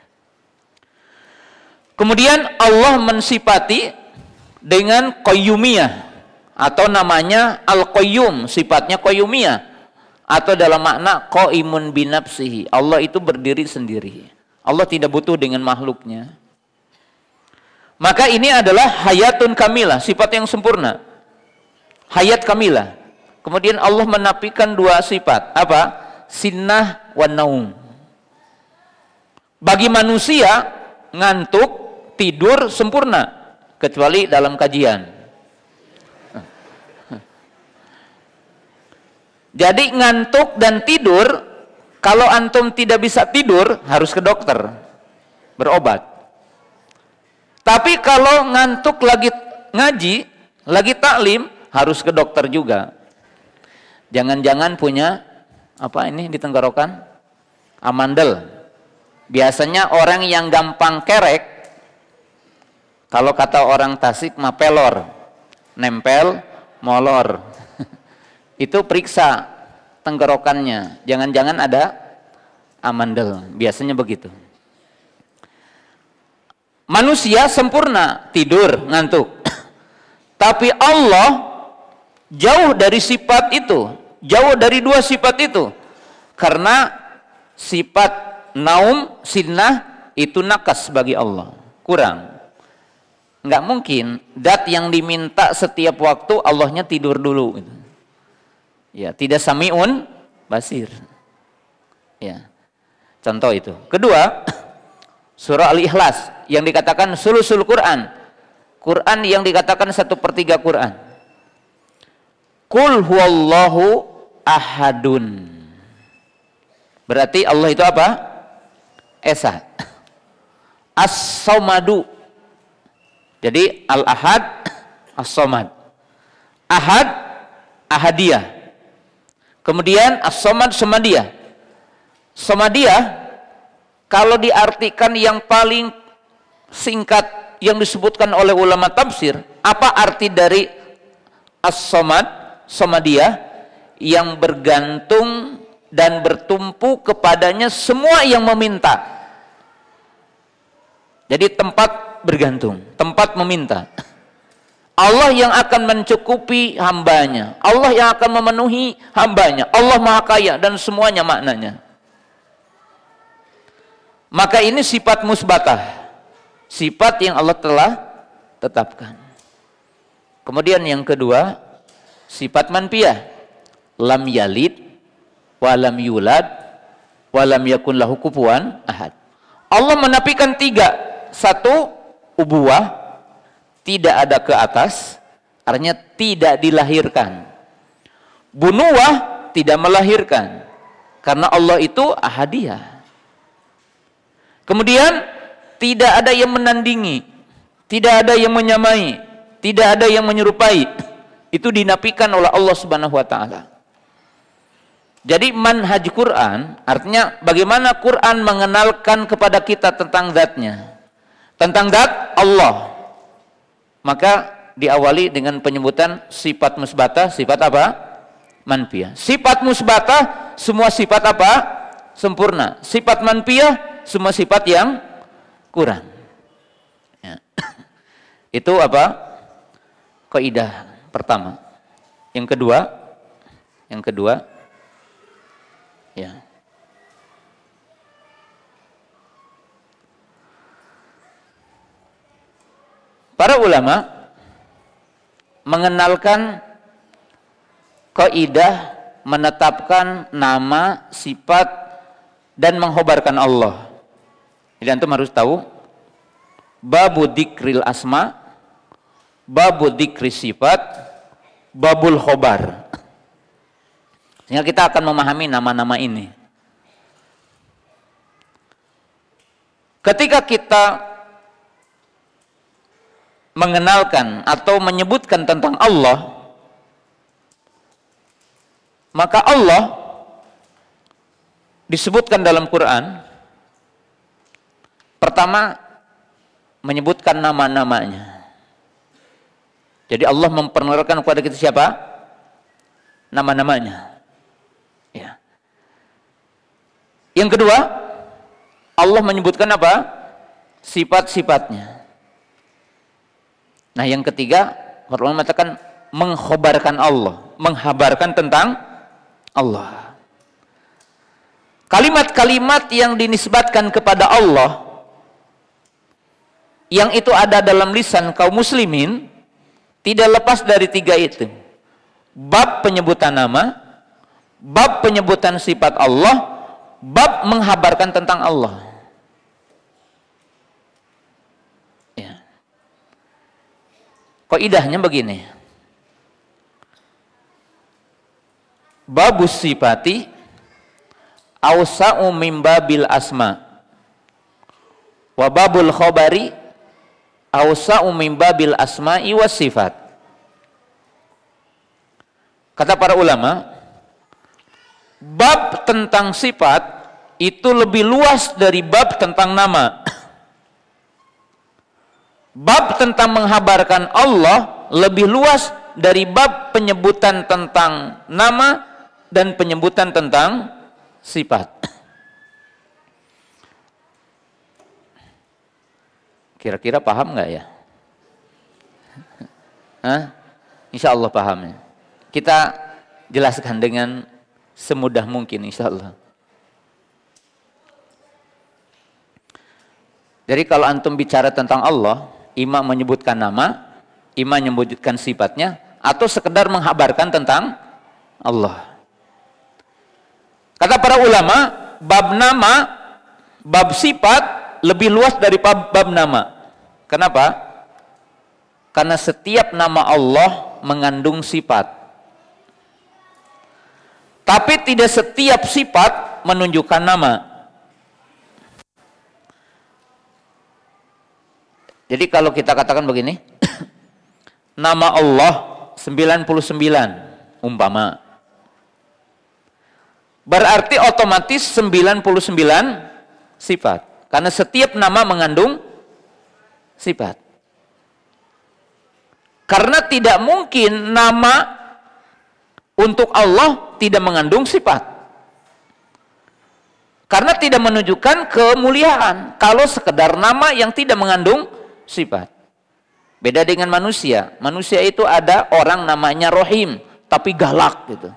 Kemudian Allah mensifati dengan qayyumiyah, atau namanya al-qayyum, sifatnya qayyumiyah, atau dalam makna qaimun binafsihi. Allah itu berdiri sendiri. Allah tidak butuh dengan makhluknya. Maka ini adalah hayatun kamilah, sifat yang sempurna. Hayat kamilah. Kemudian Allah menafikan 2 sifat. Apa? Sinnah wa naum. Bagi manusia, ngantuk, tidur sempurna, kecuali dalam kajian. Jadi ngantuk dan tidur, kalau antum tidak bisa tidur, harus ke dokter, berobat. Tapi kalau ngantuk lagi ngaji, lagi taklim, harus ke dokter juga. Jangan-jangan punya apa ini di tenggorokan? Amandel. Biasanya orang yang gampang kerek, kalau kata orang Tasik mah pelor, nempel, molor. Itu periksa tenggorokannya, jangan-jangan ada amandel, biasanya begitu. Manusia sempurna, tidur, ngantuk. Tapi Allah jauh dari sifat itu, jauh dari 2 sifat itu. Karena sifat naum, sinnah itu nakas bagi Allah, kurang. Nggak mungkin dat yang diminta setiap waktu Allahnya tidur dulu gitu. Ya, tidak sami'un basir. Ya. Contoh itu. Kedua, surah Al-Ikhlas yang dikatakan sulusul Quran. Quran yang dikatakan 1/3 Quran. Qul huwallahu ahadun. Berarti Allah itu apa? Esa. As-samadu. Jadi al-ahad, as-samad. Ahad, ahadiyah. Kemudian as-samad, samadiyah. Samadiyah, kalau diartikan yang paling singkat yang disebutkan oleh ulama tafsir, apa arti dari as-somad, somadiyah, yang bergantung dan bertumpu kepadanya semua yang meminta. Jadi tempat bergantung, tempat meminta. Allah yang akan mencukupi hambanya, Allah yang akan memenuhi hambanya, Allah Maha Kaya dan semuanya maknanya. Maka ini sifat musbatah, sifat yang Allah telah tetapkan. Kemudian yang kedua, sifat manfiyah, lam yalid wa lam yulad wa lam yakun lahu kufuwan ahad. Allah menafikan tiga. Satu, ubuwah, tidak ada ke atas, artinya tidak dilahirkan. Bunuwah, tidak melahirkan, karena Allah itu ahadiyah. Kemudian tidak ada yang menandingi, tidak ada yang menyamai, tidak ada yang menyerupai. Itu dinafikan oleh Allah Subhanahu wa taala. Jadi manhaj Quran artinya bagaimana Quran mengenalkan kepada kita tentang zatnya, tentang zat Allah. Maka diawali dengan penyebutan sifat musbatah, sifat apa? Manfiyah. Sifat musbatah semua sifat apa? Sempurna. Sifat manfiyah semua sifat yang kurang. Ya. Itu apa? Kaidah pertama. Yang kedua, ya. Para ulama mengenalkan kaidah menetapkan nama, sifat dan mengkhabarkan Allah. Jadi antum harus tahu babu dzikril asma, babu dzikri sifat, babul khobar. Sehingga kita akan memahami nama-nama ini. Ketika kita mengenalkan atau menyebutkan tentang Allah, maka Allah disebutkan dalam Quran pertama menyebutkan nama-namanya. Jadi Allah memperkenalkan kepada kita siapa? Nama-namanya. Ya. Yang kedua, Allah menyebutkan apa? Sifat-sifatnya. Nah, yang ketiga, ulama mengatakan mengkhabarkan Allah, menghabarkan tentang Allah. Kalimat-kalimat yang dinisbatkan kepada Allah, yang itu ada dalam lisan kaum muslimin, tidak lepas dari tiga itu. Bab penyebutan nama, bab penyebutan sifat Allah, bab menghabarkan tentang Allah. Kaidahnya begini. Babus sifati awsa'u min babil asma wa babul khabari awsa'u min babil asma'i was sifat. Kata para ulama, bab tentang sifat itu lebih luas dari bab tentang nama. Bab tentang menghabarkan Allah lebih luas dari bab penyebutan tentang nama dan penyebutan tentang sifat. Kira-kira paham nggak ya? Hah? Insya Allah paham ya. Kita jelaskan dengan semudah mungkin insya Allah. Jadi kalau antum bicara tentang Allah, imam menyebutkan nama, imam menyebutkan sifatnya, atau sekedar menghabarkan tentang Allah. Kata para ulama, bab nama, bab sifat lebih luas dari bab nama. Kenapa? Karena setiap nama Allah mengandung sifat. Tapi tidak setiap sifat menunjukkan nama. Jadi kalau kita katakan begini, nama Allah 99 umpama. Berarti otomatis 99 sifat. Karena setiap nama mengandung sifat. Karena tidak mungkin nama untuk Allah tidak mengandung sifat. Karena tidak menunjukkan kemuliaan kalau sekedar nama yang tidak mengandung sifat. Beda dengan manusia. Manusia itu ada orang namanya Rohim, tapi galak gitu.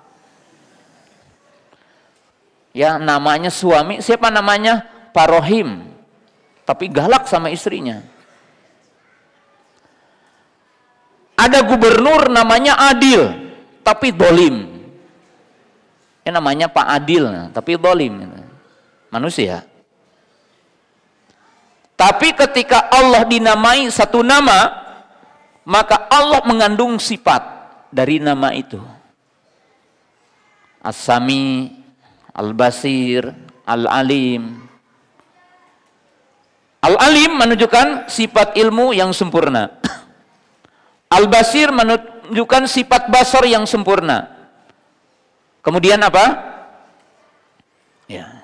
Ya, namanya suami, siapa namanya? Pak Rohim, tapi galak sama istrinya. Ada gubernur namanya Adil, tapi dolim. Ya, namanya Pak Adil, tapi dolim. Manusia. Tapi ketika Allah dinamai satu nama, maka Allah mengandung sifat dari nama itu. As-Sami, Al-Basir, Al-Alim. Al-Alim menunjukkan sifat ilmu yang sempurna. Al-Basir menunjukkan sifat basar yang sempurna. Kemudian apa? Ya.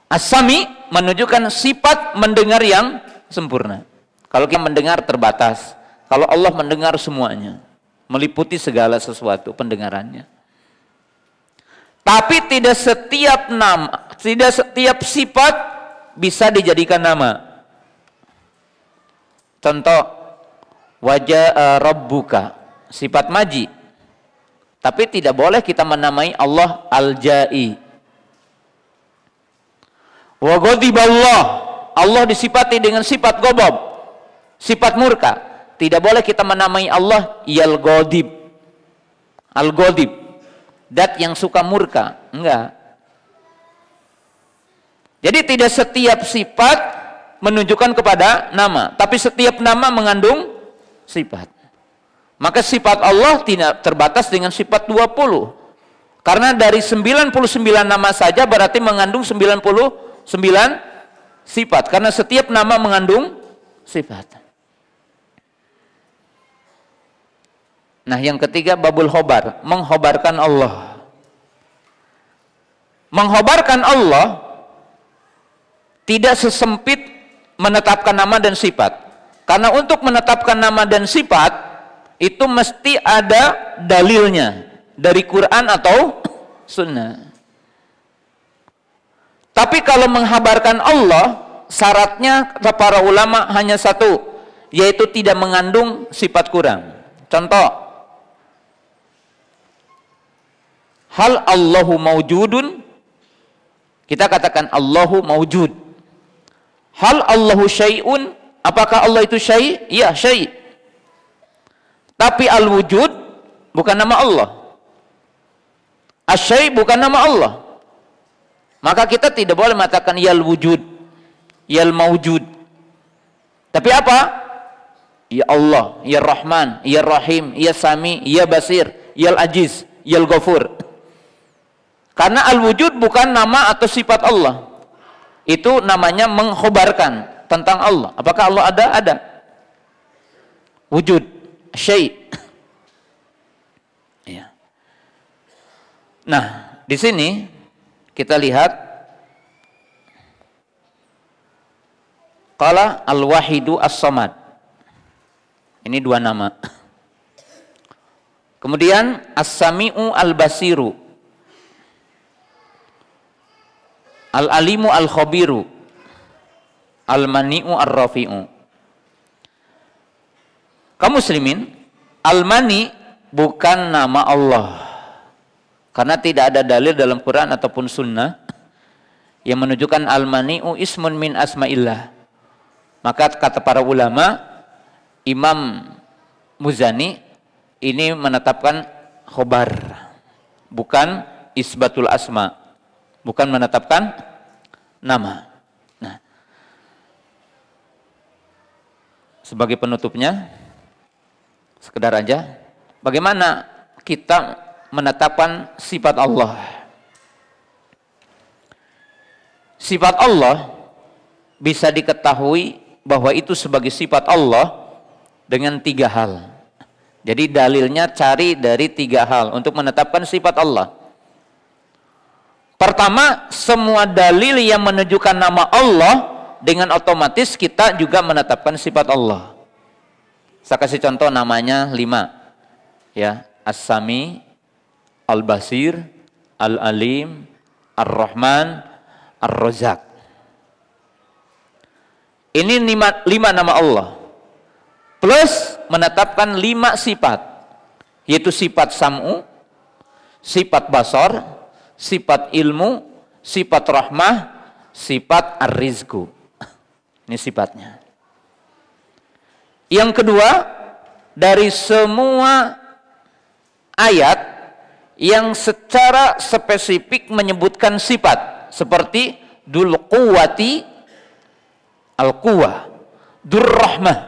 As-Sami menunjukkan sifat mendengar yang sempurna. Kalau kita mendengar terbatas, kalau Allah mendengar semuanya, meliputi segala sesuatu pendengarannya. Tapi tidak setiap nama, tidak setiap sifat bisa dijadikan nama. Contoh, wajah Rabbuka, sifat maji. Tapi tidak boleh kita menamai Allah Al-Ja'i. Wa ghadiballah, Allah disifati dengan sifat ghadab, sifat murka. Tidak boleh kita menamai Allah Al-Ghadib. Al-Ghadib, dat yang suka murka. Enggak. Jadi tidak setiap sifat menunjukkan kepada nama, tapi setiap nama mengandung sifat. Maka sifat Allah tidak terbatas dengan sifat 20. Karena dari 99 nama saja berarti mengandung 99 sifat. Karena setiap nama mengandung sifat. Nah, yang ketiga babul khobar, mengkhobarkan Allah. Mengkhobarkan Allah tidak sesempit menetapkan nama dan sifat. Karena untuk menetapkan nama dan sifat itu mesti ada dalilnya dari Quran atau Sunnah. Tapi kalau menghabarkan Allah, syaratnya kata para ulama hanya satu, yaitu tidak mengandung sifat kurang. Contoh, hal Allahu maujudun, kita katakan Allahu maujud. Hal Allahu syai'un, apakah Allah itu syai'? Ya, syai'. Tapi al-wujud bukan nama Allah. Asy-syai' bukan nama Allah. Maka kita tidak boleh mengatakan yal wujud, yal maujud. Tapi apa? Ya Allah, ya Rahman, ya Rahim, ya Sami, ya Basir, ya Aziz, ya Ghafur. Karena al-wujud bukan nama atau sifat Allah. Itu namanya mengkhobarkan tentang Allah. Apakah Allah ada? Ada. Wujud, syai'. Ya. Nah, di sini kita lihat qala al-wahidu as-samad. Ini dua nama. Kemudian as-sami'u al-basiru, al-alimu al-khabiru, al-mani'u ar-rafi'u. Kaum muslimin, al-mani bukan nama Allah. Karena tidak ada dalil dalam Quran ataupun Sunnah yang menunjukkan al-mani'u ismun min asma'illah. Maka kata para ulama, Imam Muzani ini menetapkan khobar, bukan isbatul asma, bukan menetapkan nama. Nah, sebagai penutupnya, sekedar aja, bagaimana kita menetapkan sifat Allah. Sifat Allah bisa diketahui bahwa itu sebagai sifat Allah dengan tiga hal. Jadi dalilnya cari dari tiga hal untuk menetapkan sifat Allah. Pertama, semua dalil yang menunjukkan nama Allah, dengan otomatis kita juga menetapkan sifat Allah. Saya kasih contoh namanya 5. Ya, As-Sami, Al-Basir, Al-Alim, Ar-Rahman, Ar-Razak. Ini 5 nama Allah. Plus menetapkan 5 sifat. Yaitu sifat sam'u, sifat basar, sifat ilmu, sifat rahmah, sifat ar-rizku. Ini sifatnya. Yang kedua, dari semua ayat yang secara spesifik menyebutkan sifat, seperti dul quwwati al-quwwah, dur rahmah.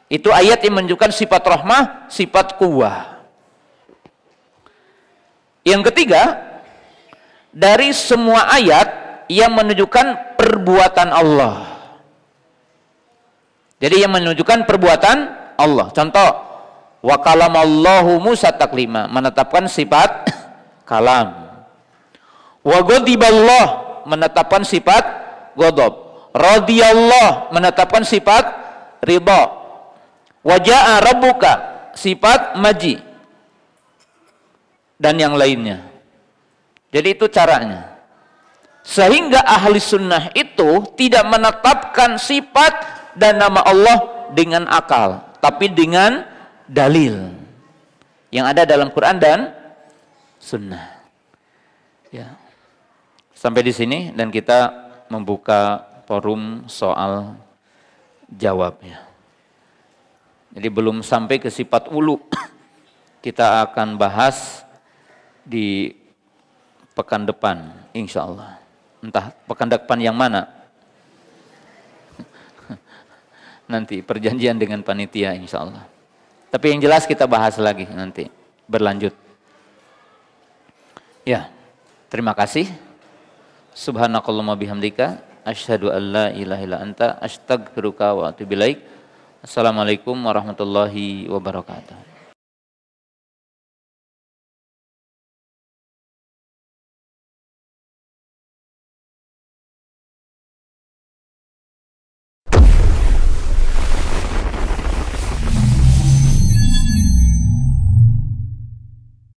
Itu ayat yang menunjukkan sifat rahmah, sifat quwwah. Yang ketiga, dari semua ayat yang menunjukkan perbuatan Allah. Jadi yang menunjukkan perbuatan Allah. Contoh, wa kalamallahu Musa taklima, menetapkan sifat kalam. Wa ghadiballah, menetapkan sifat ghadab. Radiyallah, menetapkan sifat ridha. Wa jaa rabbuka, sifat maji. Dan yang lainnya. Jadi itu caranya. Sehingga ahli sunnah itu tidak menetapkan sifat dan nama Allah dengan akal, tapi dengan dalil yang ada dalam Quran dan sunnah. Ya. Sampai di sini dan kita membuka forum soal jawab ya. Jadi belum sampai ke sifat ulu. Kita akan bahas di pekan depan, insya Allah. Entah pekan depan yang mana. Nanti perjanjian dengan panitia, insya Allah. Tapi yang jelas kita bahas lagi nanti, berlanjut. Ya, terima kasih. Subhanakallahumma bihamdika, asyhadu an la ilaha illa anta, astaghfiruka wa atubu ilaik. Assalamualaikum warahmatullahi wabarakatuh.